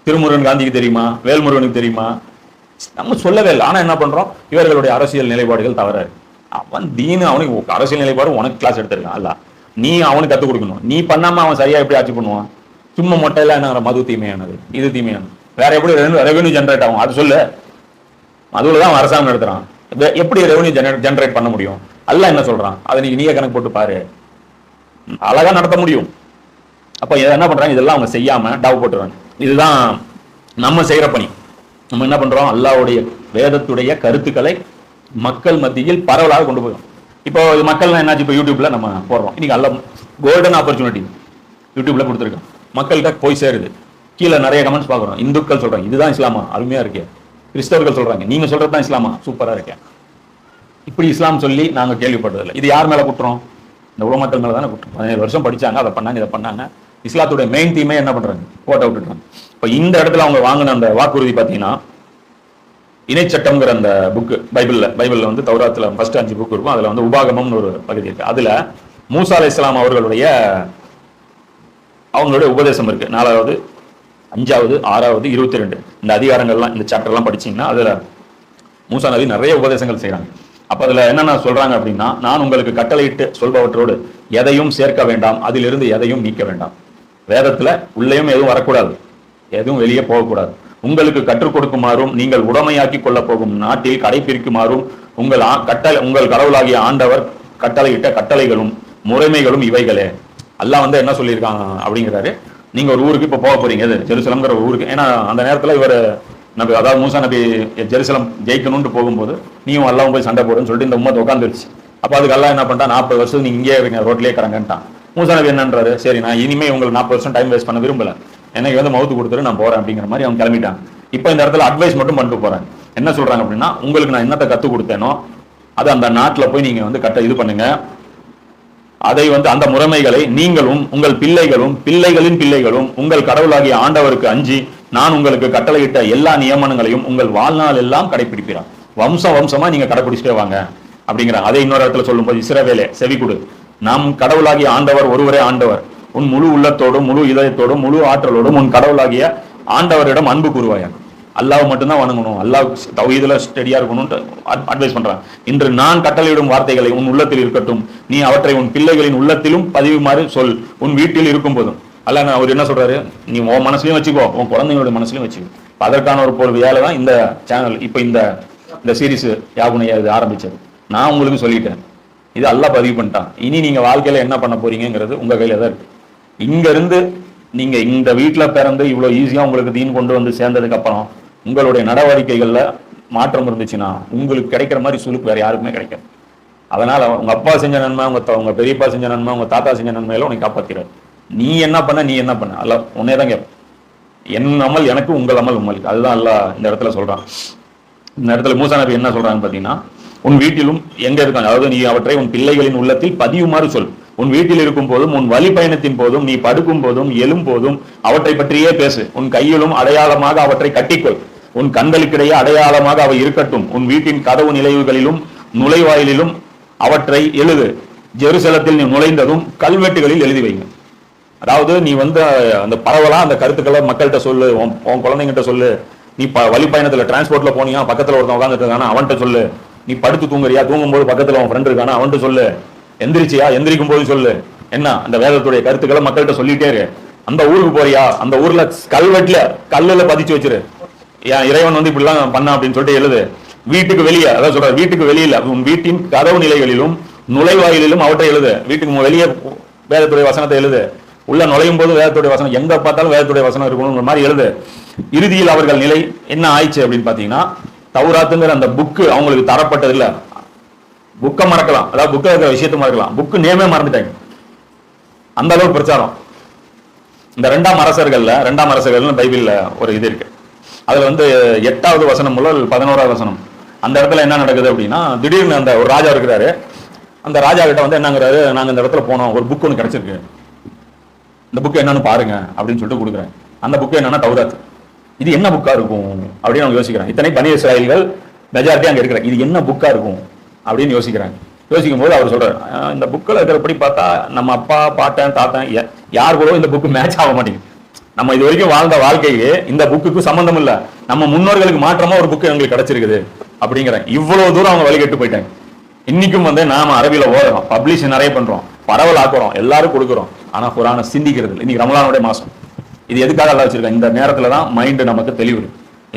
திருமுருகன் காந்திக்கு தெரியுமா? வேல்முருகனுக்கு தெரியுமா? நம்ம சொல்லவே இல்லை. ஆனா என்ன பண்றோம், இவர்களுடைய அரசியல் நிலைப்பாடுகள் தவறாரு. அவன் தீனு, அவனுக்கு அரசியல் நிலைப்பாடு உனக்கு கிளாஸ் எடுத்திருக்கான் அல்ல, நீ அவனுக்கு கத்துக் கொடுக்கணும். நீ பண்ணாம அவன் சரியா எப்படி ஆட்சி பண்ணுவான்? சும்மா மொட்டையில என்ன, மது தீமையானது, இது தீமையானது, வேற எப்படி ரெவென்யூ ஜென்ரேட் ஆகும் அது சொல்லு. அதுலதான் அவன் அரசாங்கம் நடத்துறான். எப்படி ரெவென்யூ ஜெனரேட் பண்ண முடியும்? அல்லாஹ் என்ன சொல்றான், அதை நீயே கணக்கு போட்டு பாரு, அழகா நடத்த முடியும். அப்ப என்ன பண்றாங்க, இதெல்லாம் அவங்க செய்யாம டாவ் போட்டுறாங்க. இதுதான் நம்ம செய்யற பணி. நம்ம என்ன பண்றோம், அல்லாஹ்வுடைய வேதத்துடைய கருத்துக்களை மக்கள் மத்தியில் பரவலாக கொண்டு போயிடும். இப்போ மக்கள்லாம் என்னாச்சு, இப்போ யூடியூப்ல நம்ம போடுறோம், இன்னைக்கு அல்லாஹ் கோல்டன் ஆப்பர்ச்சுனிட்டி யூடியூப்ல கொடுத்துருக்கோம், மக்கள்கிட்ட போய் சேருது. கீழே நிறைய கமெண்ட்ஸ் பாக்குறோம். இந்துக்கள் சொல்றாங்க இதுதான் இஸ்லாமா, அருமையா இருக்கே. கிறிஸ்தவர்கள் சொல்றாங்க நீங்க சொல்றதுதான் இஸ்லாமா, சூப்பரா இருக்கேன். இப்படி இஸ்லாம் சொல்லி நாங்க கேள்விப்பட்டதில்லை. இது யார் மேல குற்றம்? இந்த உலமக்கள் மேல தானே குற்றம். 17 வருஷம் படிச்சாங்க, அதை பண்ணாங்க, இதை பண்ணாங்க. இஸ்லாத்துடைய மெயின் தீமே என்ன பண்றாங்க, போட்டோ விட்டுட்டாங்க. இப்ப இந்த இடத்துல அவங்க வாங்கின அந்த வாக்குறுதி பாத்தீங்கன்னா, இணைச்சட்டம்ங்கிற அந்த புக்கு, பைபிள்ல வந்து தௌராத்துல ஃபர்ஸ்ட் 5 புக் இருக்கும். அதுல வந்து உபாகமம்னு ஒரு பகுதி இருக்கு. அதுல மூசா அலைஹிஸ்ஸலாம் அவர்களுடைய உபதேசம் இருக்கு. 4வது, 5வது, 6வது, 22 இந்த அதிகாரங்கள்லாம், இந்த சாப்டர்லாம் படிச்சீங்கன்னா அதுல மூசா நபி நிறைய உபதேசங்கள் செய்யறாங்க. அப்ப அதுல என்னென்ன சொல்றாங்க அப்படின்னா, நான் உங்களுக்கு கட்டளையிட்டு சொல்பவற்றோடு எதையும் சேர்க்க வேண்டாம், அதிலிருந்து எதையும் நீக்க வேண்டாம். வேதத்துல உள்ளேயும் எதுவும் வரக்கூடாது, எதுவும் வெளியே போகக்கூடாது. உங்களுக்கு கற்றுக் கொடுக்குமாறும் நீங்கள் உடமையாக்கி கொள்ள போகும் நாட்டில் கடைபிடிக்குமாறும் உங்கள் கடவுளாகிய ஆண்டவர் கட்டளையிட்ட கட்டளைகளும் முறைமைகளும் இவைகளே. அல்லாஹ் வந்து என்ன சொல்லியிருக்காங்க அப்படிங்கிறாரு, நீங்க ஒரு ஊருக்கு இப்ப போக போறீங்க, ஜெருசலம்ங்கிற ஒரு ஊருக்கு. ஏன்னா அந்த நேரத்துல இவர் நபி, அதாவது மூசா நபி ஜெருசலம் ஜெயிக்கணும்னு போகும்போது நீயும் அல்லாஹ் போய் சண்டை போடுன்னு சொல்லிட்டு இந்த உம்மத் உட்காந்துருச்சு. அப்ப அதுக்கு அல்லாஹ் என்ன பண்ணிட்டான், 40 வருஷம் நீங்க இங்கே இருங்க, ரோட்லயே கடங்கன்ட்டான். மூசா நபி என்னன்றாரு, சரி நான் இனிமே உங்களுக்கு 40 வருஷம் டைம் வேஸ்ட் பண்ண விரும்பல, எனக்கு வந்து மவுத்து கொடுத்துட்டு நான் போறேன் அப்படிங்கிற மாதிரி அவங்க கிளம்பிட்டாங்க. இப்ப இந்த இடத்துல அட்வைஸ் மட்டும் பண்ணிட்டு போறாங்க. என்ன சொல்றாங்க அப்படின்னா, உங்களுக்கு நான் என்னத்தை கத்துக் கொடுத்தேனோ அது அந்த நாட்டுல போய் நீங்க வந்து இது பண்ணுங்க. அதை வந்து அந்த முறைமைகளை நீங்களும் உங்கள் பிள்ளைகளும் பிள்ளைகளின் பிள்ளைகளும் உங்கள் கடவுளாகிய ஆண்டவருக்கு அஞ்சி நான் உங்களுக்கு கட்டளையிட்ட எல்லா நியமனங்களையும் உங்கள் வாழ்நாள் எல்லாம் கடைபிடிக்கிறான். வம்சமா நீங்க கடைபிடிச்சிட்டே வாங்க அப்படிங்கிறாங்க. அதை இன்னொரு இடத்துல சொல்லும்போது, இஸ்ரவேலே செவி கொடு, நம் கடவுளாகிய ஆண்டவர் ஒருவரே ஆண்டவர், உன் முழு உள்ளத்தோடும் முழு இதயத்தோடும் முழு ஆற்றலோடும் உன் கடவுளாகிய ஆண்டவரிடம் அன்பு கூறுவாயாக. அல்லாஹ் மட்டும்தான் வணங்கணும், அல்லாஹ் தௌஹீதுல ஸ்டெடியா இருக்கணும்னு அட்வைஸ் பண்றாங்க. இன்று நான் கட்டளையிடும் வார்த்தைகளை உன் உள்ளத்தில் இருக்கட்டும், நீ அவற்றை உன் பிள்ளைகளின் உள்ளத்திலும் பதிவுமாறு சொல், உன் வீட்டில் இருக்கும் போதும். அல்ல அவர் என்ன சொல்றாரு, நீ உன் மனசுலயும் வச்சுக்கோ, உன் குழந்தைங்களோட மனசுலயும் வச்சுக்கோ. அதற்கான ஒரு வேலை தான் இந்த சேனல், இப்போ இந்த சீரிஸ் யாகுனையா இது ஆரம்பிச்சது. நான் உங்களுக்கு சொல்லிட்டேன், இது அல்லாஹ் பதிவு பண்ணிட்டான். இனி நீங்க வாழ்க்கையில என்ன பண்ண போறீங்கிறது உங்க கையில தான் இருக்கு. இங்க இருந்து நீங்க இந்த வீட்டுல பிறந்து இவ்வளவு ஈஸியா உங்களுக்கு தீன் கொண்டு வந்து சேர்ந்ததுக்கு அப்புறம் உங்களுடைய நடவடிக்கைகள்ல மாற்றம் இருந்துச்சுன்னா உங்களுக்கு கிடைக்கிற மாதிரி சுலுக்கு வேற யாருக்குமே கிடைக்காது. அதனால உங்க அப்பா செஞ்ச நன்மை, உங்க பெரியப்பா செஞ்ச நன்மை, உங்க தாத்தா செஞ்ச நன்மையில உனக்கு காப்பாத்திறாரு. நீ என்ன பண்ண அல்ல உன்னே தான் கேட்ப. என் அமல் எனக்கு, உங்கள் அமல் உங்களுக்கு. அதுதான் அல்லாஹ் இந்த இடத்துல சொல்றான். இந்த இடத்துல மூசா நபி என்ன சொல்றான்னு பாத்தீங்கன்னா, உன் வீட்டிலும் எங்க இருக்காங்க, அதாவது நீ அவற்றை உன் பிள்ளைகளின் உள்ளத்தில் பதியுமாறு சொல். உன் வீட்டில் இருக்கும் போதும், உன் வழி பயணத்தின் போதும், நீ படுக்கும் போதும், எழும் போதும் அவற்றை பற்றியே பேசு. உன் கையிலும் அடையாளமாக அவற்றை கட்டிக்கொள். உன் கண்களுக்கிடையே அடையாளமாக அவை இருக்கட்டும். உன் வீட்டின் கதவு நிலைவுகளிலும் நுழைவாயிலும் அவற்றை எழுது. ஜெருசலத்தில் நீ நுழைந்ததும் கல்வெட்டுகளில் எழுதி வைங்க. அதாவது நீ அந்த பரவலா அந்த கருத்துக்களை மக்கள்கிட்ட சொல்லு, உன் குழந்தைங்கிட்ட சொல்லு. நீ வழி பயணத்துல டிரான்ஸ்போர்ட்ல போனியா, பக்கத்துல ஒருத்தன் உட்காந்துட்டு இருக்கானா அவன்கிட்ட சொல்லு. நீ படுத்து தூங்குறியா, தூங்கும்போது பக்கத்துல உன் ஃப்ரெண்ட் இருக்கானா அவன்கிட்ட சொல்லு. எந்திரிச்சியா, எந்திரிக்கும் போது சொல்லு. என்ன அந்த வேதத்துடைய கருத்துக்களை மக்கள்கிட்ட சொல்லிட்டே இரு. அந்த ஊருக்கு போறியா, அந்த ஊர்ல கல்வெட்டுல கல்லுல பதிச்சு வச்சிரு. ஏன் இறைவன் இப்படிலாம் பண்ண அப்படின்னு சொல்லிட்டு எழுது. வீட்டுக்கு வெளியே, அதான் சொல்ற, வீட்டுக்கு வெளியில உன் வீட்டின் கதவு நிலைகளிலும் நுழைவாயிலும் அவற்றை எழுது. வீட்டுக்கு வெளியே வேதத்துடைய வசனத்தை எழுது. உள்ள நுழையும் போது வேதத்துடைய வசனம், எங்க பார்த்தாலும் வேதத்துடைய வசனம் இருக்கணுங்கிற மாதிரி எழுது. இறுதியில் அவர்கள் நிலை என்ன ஆயிடுச்சு அப்படின்னு பாத்தீங்கன்னா, தௌராத்துங்கிற அந்த புக்கு அவங்களுக்கு தரப்பட்டது இல்ல. புக்கை மறக்கலாம், அதாவது புக்க இருக்கிற விஷயத்த மறக்கலாம், புக்கு நேமே மறந்துட்டாங்க. அந்த அளவுக்கு பிரச்சாரம். இந்த ரெண்டாம் அரசர்கள் பைபிள்ல ஒரு இது இருக்கு. அதுல 8வது வசனம் முதல் 11வது வசனம். அந்த இடத்துல என்ன நடக்குது அப்படின்னா, திடீர்னு அந்த ஒரு ராஜா இருக்கிறாரு. அந்த ராஜா கிட்ட என்னங்கிறாரு, நாங்க இந்த இடத்துல போனோம், ஒரு புக் ஒன்று கிடைச்சிருக்கு, இந்த புக் என்னன்னு பாருங்க அப்படின்னு சொல்லிட்டு கொடுக்குறேன். அந்த புக்கு என்னன்னா தௌராத். இது என்ன புக்கா இருக்கும் அப்படின்னு அவங்க யோசிக்கிறாங்க. இத்தனை பனி இஸ்ராயல்கள் மெஜாரிட்டி அங்க இருக்கிறாங்க. இது என்ன புக்கா இருக்கும் அப்படின்னு யோசிக்கிறாங்க. யோசிக்கும் போது அவர் சொல்றாரு, இந்த புக்கில் இருக்கிறபடி பார்த்தா நம்ம அப்பா பாட்டன் தாத்தன் யார் கூட இந்த புக்கு மேட்ச் ஆக மாட்டேங்குது. நம்ம இது வரைக்கும் வாழ்ந்த வாழ்க்கையே இந்த புக்குக்கு சம்பந்தம் இல்ல, நம்ம முன்னோர்களுக்கு மாற்றமா ஒரு புக்கு எங்களுக்கு கிடைச்சிருக்குது அப்படிங்கிறாங்க. இவ்வளவு தூரம் அவங்க வழிகட்டு போயிட்டாங்க. இன்னைக்கும் நாம அரபியில ஓடுறோம், பப்ளிஷ் நிறைய பண்றோம், பரவல் ஆக்குறோம், எல்லாரும் கொடுக்குறோம். ஆனா குரானை சிந்திக்கிறது. இன்னைக்கு ரமலானுடைய மாசம். இது எதுக்காக எல்லாம் வச்சிருக்கேன், இந்த நேரத்துல தான் மைண்ட் நமக்கு தெளிவு.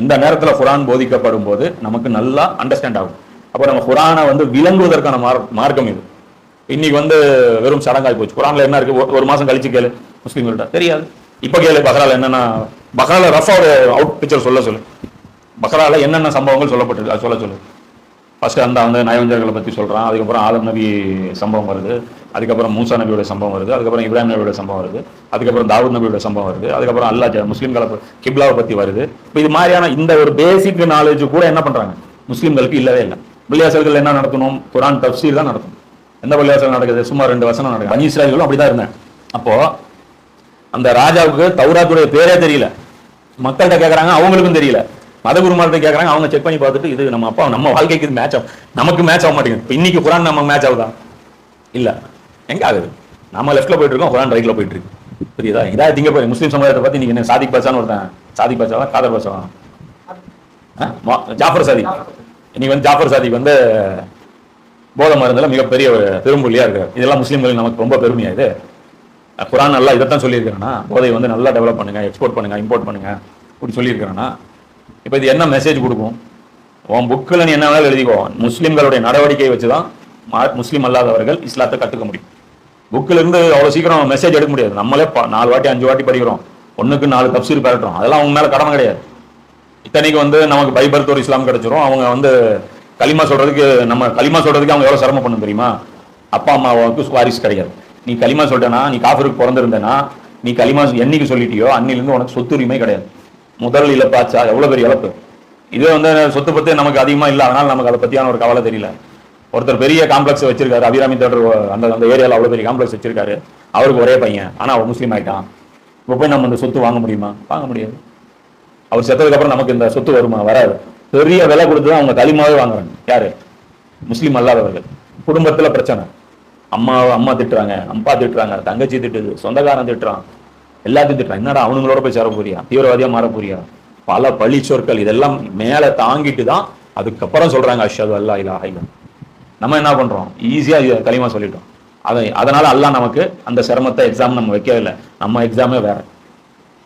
இந்த நேரத்துல குரான் போதிக்கப்படும் போது நமக்கு நல்லா அண்டர்ஸ்டாண்ட் ஆகும். அப்போ நம்ம குரானை விளங்குவதற்கான மார்க்கம் இது. இன்னைக்கு வெறும் சடங்காய் போச்சு. குரான்ல என்ன இருக்கு, ஒரு மாசம் கழிச்சு கேளு முஸ்லீம்கள்ட்ட, தெரியாது. இப்ப கேளு பக்ரால என்னன்னா, பக்ரால ரஃபா ஒரு அவுட் பிக்சர் சொல்லு. பக்ரால என்னென்ன சம்பவங்கள் சொல்லப்பட்டிருக்கு அது சொல்லு. ஃபர்ஸ்ட் அந்த நயவஞ்சர்களை பத்தி சொல்றான். அதுக்கப்புறம் ஆதம் நபி சம்பவம் வருது. அதுக்கப்புறம் மூசா நபியோட சம்பவம் வருது. அதுக்கப்புறம் இப்ராஹிம் நபியோட சம்பவம் வருது. அதுக்கப்புறம் தாவூத் நபியோட சம்பவம் வருது. அதுக்கப்புறம் அல்லாஹ் முஸ்லீம்களை கிப்லாவை பத்தி வருது. இப்போ இது மாதிரியான இந்த ஒரு பேசிக் நாலேஜ் கூட என்ன பண்றாங்க, முஸ்லீம்களுக்கு இல்லவே இல்லை. பள்ளியாசல்கள் என்ன நடத்தணும், குரான் தஃப்சீர் தான் நடத்தணும். எந்த பள்ளியாசல் நடக்குது, சும்மா 2 வசனம் நடக்குது. பனி இஸ்ராயல்களும் அப்படிதான் இருந்தாங்க. அப்போ அந்த ராஜாவுக்கு தௌராத்துடைய பேரே தெரியல. மக்கள்கிட்ட கேட்கறாங்க, அவங்களுக்கும் தெரியல. மதகுருமார்கிட்ட கேட்கறாங்க, அவங்க செக் பண்ணி பார்த்துட்டு இது நம்ம அப்பா நம்ம வாழ்க்கைக்கு இது மேட்ச் ஆகும், நமக்கு மேட்ச் ஆக மாட்டேங்குது. இப்போ இன்னைக்கு குரான் நமக்கு மேட்ச் ஆகுதா, இல்ல, எங்க ஆகுது? நம்ம லெஃப்ட்ல போயிட்டு இருக்கோம், குரான் ரைட்ல போயிட்டு இருக்கு. புரியுதா? இதான் திங்க போய் முஸ்லீம் சமுதாயத்தை பத்தி நீங்க சாதிக் பாஷான்னு ஒருத்தன், சாதிக் பாஷாவா காதர் பாஷாவா, ஜாஃபர் சாதிக். இன்னைக்கு ஜாஃபர் சாதிக் போதை மருந்துல மிகப்பெரிய ஒரு பெரும்புள்ளியா இருக்கு. இதெல்லாம் முஸ்லீம்களுக்கு நமக்கு ரொம்ப பெருமையா. இது குரான் நல்லா இதைத்தான் சொல்லியிருக்கிறேன்னா, போதையை நல்லா டெவலப் பண்ணுங்க, எக்ஸ்போர்ட் பண்ணுங்க, இம்போர்ட் பண்ணுங்க அப்படி சொல்லியிருக்கிறேன்னா, இப்போ இது என்ன மெசேஜ் கொடுக்கும்? உன் புக்கில் நீ என்ன வேணாலும் எழுதிக்கோ, முஸ்லீம்களுடைய நடவடிக்கையை வச்சுதான் முஸ்லீம் அல்லாதவர்கள் இஸ்லாத்தை கற்றுக்க முடியும். புக்கில் இருந்து அவ்வளோ சீக்கிரம் மெசேஜ் எடுக்க முடியாது. நம்மளே 4 வாட்டி 5 வாட்டி படிக்கிறோம், 1க்கு 4 தப்சீர் பெறட்டும், அதெல்லாம் அவங்க மேலே கடமை கிடையாது. இத்தனைக்கு நமக்கு பைபர்த் ஒரு இஸ்லாம் கிடைச்சிரும். அவங்க களிமா சொல்றதுக்கு, நம்ம களிமா சொல்றதுக்கு அவங்க எவ்வளோ சிரமம் பண்ணும் தெரியுமா? அப்பா அம்மாவுக்கு வாரிசு கிடையாது. நீ களிமா சொல்லிட்டேன்னா, நீ காஃபிருக்கு பிறந்திருந்தேன்னா, நீ களிமா என்னைக்கு சொல்லிட்டியோ அன்னிலிருந்து உனக்கு சொத்துரிமை கிடையாது. முதல் இழப்பாச்சா, எவ்வளவு பெரிய இழப்பு இது. சொத்து பத்தி நமக்கு அதிகமா இல்லை, அதனால நமக்கு அதை பத்தியான ஒரு கவலை தெரியல. ஒருத்தர் பெரிய காம்ப்ளெக்ஸ் வச்சிருக்காரு, அபிராமி தேட்டர், அந்த ஏரியாவில் அவ்வளவு பெரிய காம்ப்ளெக்ஸ் வச்சிருக்காரு. அவருக்கு ஒரே பையன், ஆனா அவர் முஸ்லீம் ஆயிட்டான். இப்போ போய் நம்ம இந்த சொத்து வாங்க முடியுமா? வாங்க முடியாது. அவர் செத்ததுக்கு அப்புறம் நமக்கு இந்த சொத்து வருமா? வராது. பெரிய விலை கொடுத்துதான் அவங்க களிமாவே வாங்குறாங்க. யாரு? முஸ்லீம் அல்லாதவர்கள். குடும்பத்துல பிரச்சனை, அம்மா திட்டுறாங்க, அப்பா திட்டுறாங்க, தங்கச்சி திட்டுது, சொந்தக்காரன் திட்டுறான், எல்லாத்தையும் திட்டுறான். என்னடா அவனுங்களோட போய் சேர போறியா, தீவிரவாதியா மாற போறியா? பல பழி சொற்கள் இதெல்லாம் மேல தாங்கிட்டு தான் அதுக்கப்புறம் சொல்றாங்க அஷ்ஹது அல்லா இலாஹ இல்லல்லாஹ். நம்ம என்ன பண்றோம், ஈஸியா களிமா சொல்லிட்டோம். அதனால அல்லாஹ் நமக்கு அந்த சிரமத்தை எக்ஸாம் நம்ம வைக்கவே இல்லை. நம்ம எக்ஸாமே வேற.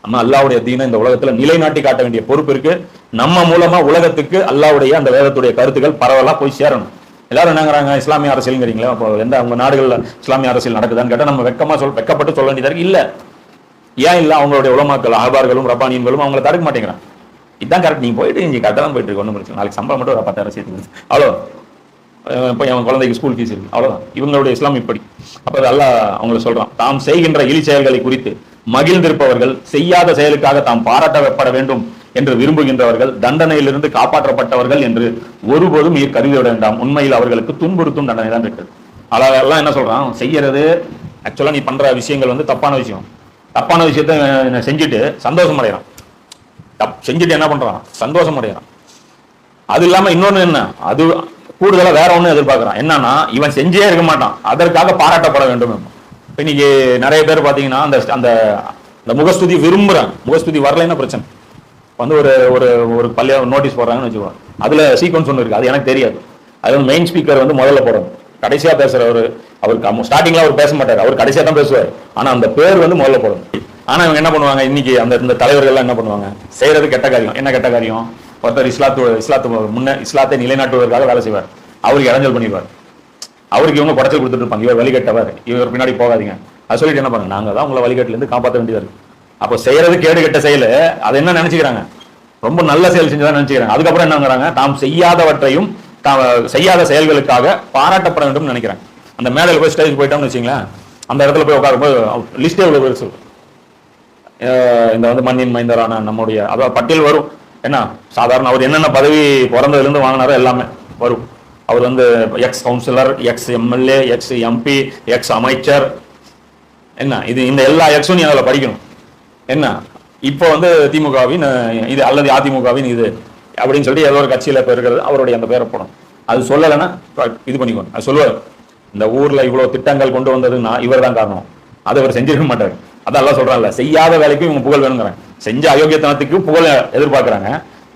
நம்ம அல்லாஹ்வுடைய தீனை இந்த உலகத்துல நிலைநாட்டி காட்ட வேண்டிய பொறுப்பு இருக்கு. நம்ம மூலமா உலகத்துக்கு அல்லாஹ்வுடைய அந்த வேதத்துடைய கருத்துக்கள் பரவலா போய் சேரணும். எல்லாரும் என்னங்கிறாங்க, இஸ்லாமிய அரசியல்ங்கிறீங்களா, அப்போ எந்த அவங்க நாடுகள்ல இஸ்லாமிய அரசியல் நடக்குதான்னு கேட்டா நம்ம வெக்கப்பட்டு சொல்ல வேண்டியதா இருக்கு. இல்ல, ஏன் இல்ல, அவங்களுடைய உலமாக்கள் ஆபார்களும் ரப்பானியன்களும் அவங்கள தடுக்க மாட்டேங்கிறாங்க. இதுதான் கரெக்ட், நீங்க போயிட்டு இங்க கரெக்டாக தான் போயிட்டு இருக்கு, ஒன்றும் பிரச்சனை, நாளைக்கு சம்பளம் மட்டும் ஒரு 10,000 சேர்த்து அவ்வளோ, இப்போ என் குழந்தைக்கு ஸ்கூல் ஃபீஸ் இருக்கு, அவ்வளோதான். இவங்களுடைய இஸ்லாம் இப்படி. அப்போ அல்லாஹ் அவங்களை சொல்றான், தாம் செய்கின்ற இழி செயல்களை குறித்து மகிழ்ந்திருப்பவர்கள், செய்யாத செயலுக்காக தாம் பாராட்டப்பட வேண்டும் என்று விரும்புகின்றவர்கள், தண்டனையிலிருந்து காப்பாற்றப்பட்டவர்கள் என்று ஒருபோதும் கருதி விட வேண்டாம். உண்மையில் அவர்களுக்கு துன்புறுத்தும் தண்டனை தான் இருக்குது. அழகெல்லாம் என்ன சொல்றான், செய்யறது ஆக்சுவலா நீ பண்ற விஷயங்கள் வந்து தப்பான விஷயம். தப்பான விஷயத்த செஞ்சுட்டு சந்தோஷம் அடைகிறான். செஞ்சுட்டு என்ன பண்றான், சந்தோஷம் அடைகிறான். அது இல்லாம இன்னொன்னு என்ன, அது கூடுதலா வேற ஒண்ணு எதிர்பார்க்கிறான். என்னன்னா, இவன் செஞ்சே இருக்க மாட்டான், அதற்காக பாராட்டப்பட வேண்டும். இன்னைக்கு நிறைய பேர் பாத்தீங்கன்னா அந்த முகஸ்துதி விரும்புறாங்க. முகஸ்துதி வரலைன்னா பிரச்சனை. வந்து ஒரு ஒரு ஒரு பள்ளியா நோட்டீஸ் போடுறாங்கன்னு வச்சுக்கோங்க, அதுல சீக்வன்ஸ் ஒன்று இருக்கு, அது எனக்கு தெரியாது. அது வந்து மெயின் ஸ்பீக்கர் வந்து முதல்ல போடணும், கடைசியா பேசுறவர் அவருக்கு ஸ்டார்டிங்ல அவர் பேச மாட்டாரு, அவர் கடைசியா தான் பேசுவார். ஆனா அந்த பேர் வந்து முதல்ல போடணும். ஆனா இவங்க என்ன பண்ணுவாங்க, இன்னைக்கு இந்த தலைவர்கள் என்ன பண்ணுவாங்க, செய்யறது கெட்ட காரியம். என்ன கெட்ட காரியம், ஒருத்தர் இஸ்லாத்தை நிலைநாட்டுவதற்காக வேலை செய்வார், அவருக்கு இடைஞ்சல் பண்ணிடுவார், அவருக்கு இவங்க குடைச்சல் கொடுத்துட்டு இருப்பாங்க, இவர் வழிகட்டவர், இவர் பின்னாடி போகாதீங்க, அது சொல்லிட்டு என்ன பண்ணுங்க, நாங்க தான் உங்களை வழிகட்டுல இருந்து காப்பாற்ற வேண்டியதா இருக்கு. அப்போ செய்யறது கேடு கெட்ட செயல், அது என்ன நினைச்சுக்கிறாங்க, ரொம்ப நல்ல செயல் செஞ்சுதான் நினைச்சுக்கிறாங்க. அதுக்கப்புறம் என்னங்கிறாங்க, தாம் செய்யாதவற்றையும் செய்யாத செயல்களுக்காக பாராட்டப்பட வேண்டும் நினைக்கிறாங்க. அந்த மேடையில் போய் ஸ்டேஜ் போயிட்டோம்னு வச்சுங்களேன், அந்த இடத்துல போய் உட்காரும்போது லிஸ்டே எவ்வளவு பெருசு, இந்த வந்து மண்ணின் மைந்தரான நம்முடைய அதாவது பட்டியல் வரும். என்ன சாதாரண அவர் என்னென்ன பதவி பிறந்ததுல இருந்து வாங்கினாரோ எல்லாமே வரும். அவர் வந்து X councillor, ex MLA, ex MP, X அமைச்சர், என்ன இது இந்த எல்லா எக்ஸும் நீ அதில் படிக்கணும். என்ன இப்போ வந்து திமுகவின் இது அல்லது அதிமுகவின் இது அப்படின்னு சொல்லி ஏதோ ஒரு கட்சியில இப்போ இருக்கிறது, அவருடைய அந்த பேரை போடணும். அது சொல்லலைன்னா இது பண்ணிக்கணும். அது சொல்லுவார், இந்த ஊர்ல இவ்வளவு திட்டங்கள் கொண்டு வந்ததுன்னா இவர் தான் காரணம், அதை அவர் செஞ்சிருக்க மாட்டாரு. அதெல்லாம் சொல்றாங்கல்ல, செய்யாத வேலைக்கும் இவங்க புகழ் வேணுங்கிறாங்க. செஞ்ச அயோக்கியத்தனத்துக்கும் புகழை எதிர்பார்க்கறாங்க,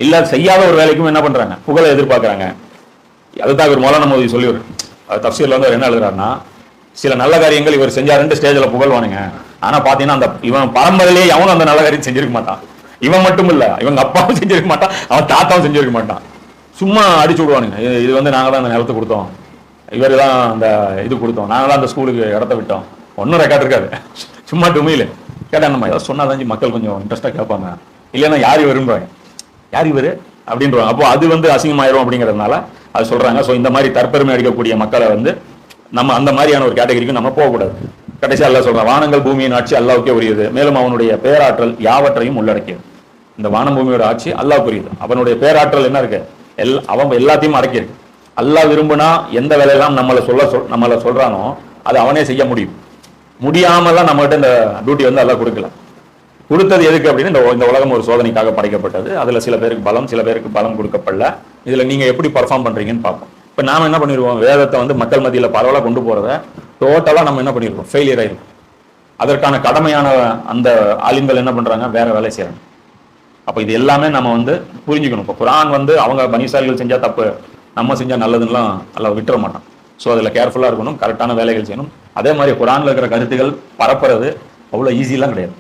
இல்ல செய்யாத ஒரு வேலைக்கும் என்ன பண்றாங்க, புகழை எதிர்பார்க்கறாங்க. அதுதான் இவர் மௌலானா மௌதூதி சொல்லிவர். தஃப்சீர்ல வந்து அவர் என்ன எழுதுறாருன்னா, சில நல்ல காரியங்கள் இவர் செஞ்சாருன்னு ஸ்டேஜ்ல புகழ்வானுங்க, ஆனா பாத்தீங்கன்னா அந்த இவன் பரம்பரையிலேயே எவனும் அந்த நல்ல காரியம் செஞ்சிருக்க மாட்டான். இவன் மட்டும் இல்ல, இவங்க அப்பாவும் செஞ்சிருக்க மாட்டான், அவன் தாத்தாவும் செஞ்சிருக்க மாட்டான். சும்மா அடிச்சு விடுவானுங்க, இது வந்து நாங்க தான் அந்த நிலத்தை கொடுத்தோம், இவரு தான் அந்த இது கொடுத்தோம், நாங்க தான் அந்த ஸ்கூலுக்கு இடத்த விட்டோம், ஒன்னும் ரெக்கார்ட் இருக்காது, சும்மா டுமையில கேட்டா நம்ம ஏதாவது சொன்னாதான் மக்கள் கொஞ்சம் இன்ட்ரெஸ்டா கேட்பாங்க, இல்லைன்னா யார் இவருன்றாங்க, யார் இவரு அப்படின்றாங்க. அப்போ அது வந்து அசிங்கமாயிரும் அப்படிங்கிறதுனால அது சொல்றாங்க. ஸோ இந்த மாதிரி தற்பெருமை அடிக்கக்கூடிய மக்களை வந்து நம்ம அந்த மாதிரியான ஒரு கேட்டகரிக்கு நம்ம போகக்கூடாது. கடைசியா அல்லாஹ் சொல்றான், வானங்கள் பூமியின் ஆட்சி அல்லாஹ்வுக்கே உரியது, மேலும் அவனுடைய பேராற்றல் யாவற்றையும் உள்ளடக்கியது. இந்த வானம் பூமியோட ஆட்சி அல்லாஹ்வுக்குரியது, அவனுடைய பேராற்றல் என்ன இருக்கு, அவன் எல்லாத்தையும் அடக்கியிருக்கு. அல்லாஹ் விரும்புனா எந்த வேலையெல்லாம் நம்மளை சொல்றானோ அது அவனே செய்ய முடியும். முடியாமலாம் நம்மகிட்ட இந்த டியூட்டி வந்து அல்லாஹ் கொடுக்கல. கொடுத்தது எதுக்கு அப்படின்னு, இந்த உலகம் ஒரு சோதனைக்காக படைக்கப்பட்டது. அதுல சில பேருக்கு பலம், சில பேருக்கு பலம் கொடுக்கப்படல. இதுல நீங்க எப்படி பர்ஃபார்ம் பண்றீங்கன்னு பார்ப்போம். இப்ப நாம என்ன பண்ணிருவோம், வேதத்தை வந்து மக்கள் மத்தியில பரவலா கொண்டு போறத டோட்டலா நம்ம என்ன பண்ணிருக்கோம், ஃபெயிலியர் ஆயிருக்கும். அதற்கான கடமையான அந்த ஆலிம்கள் என்ன பண்றாங்க, வேற வேலை செய்யறாங்க. அப்ப இது எல்லாமே நம்ம வந்து புரிஞ்சுக்கணும். இப்போ குரான் வந்து அவங்க பனிசாலிகள் செஞ்சா தப்பு, நம்ம செஞ்சா நல்லதுன்னெலாம் எல்லாம் விட்டுற மாட்டான். ஸோ அதில் கேர்ஃபுல்லாக இருக்கணும், கரெக்டான வேலைகள் செய்யணும். அதே மாதிரி குரானில் இருக்கிற கருத்துக்கள் பரப்புறது அவ்வளோ ஈஸிலாம் கிடையாது.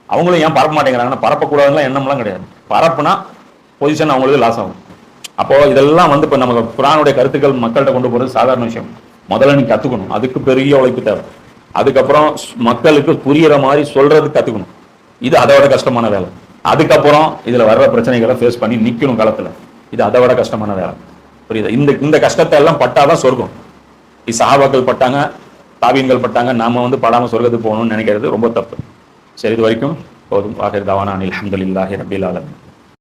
அவங்களும் ஏன் பரப்ப மாட்டேங்கிறாங்கன்னா, பரப்பக்கூடாதுலாம் எண்ணம்லாம் கிடையாது. பரப்புனா பொசிஷன் அவங்களுக்கு லாஸ் ஆகும். அப்போ இதெல்லாம் வந்து இப்போ நம்ம குரானுடைய கருத்துக்கள் மக்கள்கிட்ட கொண்டு போகிறது சாதாரண விஷயம். முதல்ல நீ கற்றுக்கணும், அதுக்கு பெரிய உழைப்பு தேவை. அதுக்கப்புறம் மக்களுக்கு புரிகிற மாதிரி சொல்றது கற்றுக்கணும், இது அதை விட கஷ்டமான வேலை. அதுக்கப்புறம் இதில் வர்ற பிரச்சனைகளை ஃபேஸ் பண்ணி நிற்கணும் களத்தில், இது அதை விட கஷ்டமான வேலை. புரியுது? இந்த கஷ்டத்தை எல்லாம் பட்டாதான் சொர்க்கம். சஹாபாக்கள் பட்டாங்க, தாபீன்கள் பட்டாங்க, நாம வந்து படாம சொர்க்கத்துக்கு போகணும்னு நினைக்கிறது ரொம்ப தப்பு. சரி, இது வரைக்கும் போதும். ஆகிர் தவானா அல்ஹம்துலில்லாஹி ரப்பில் ஆலமீன்.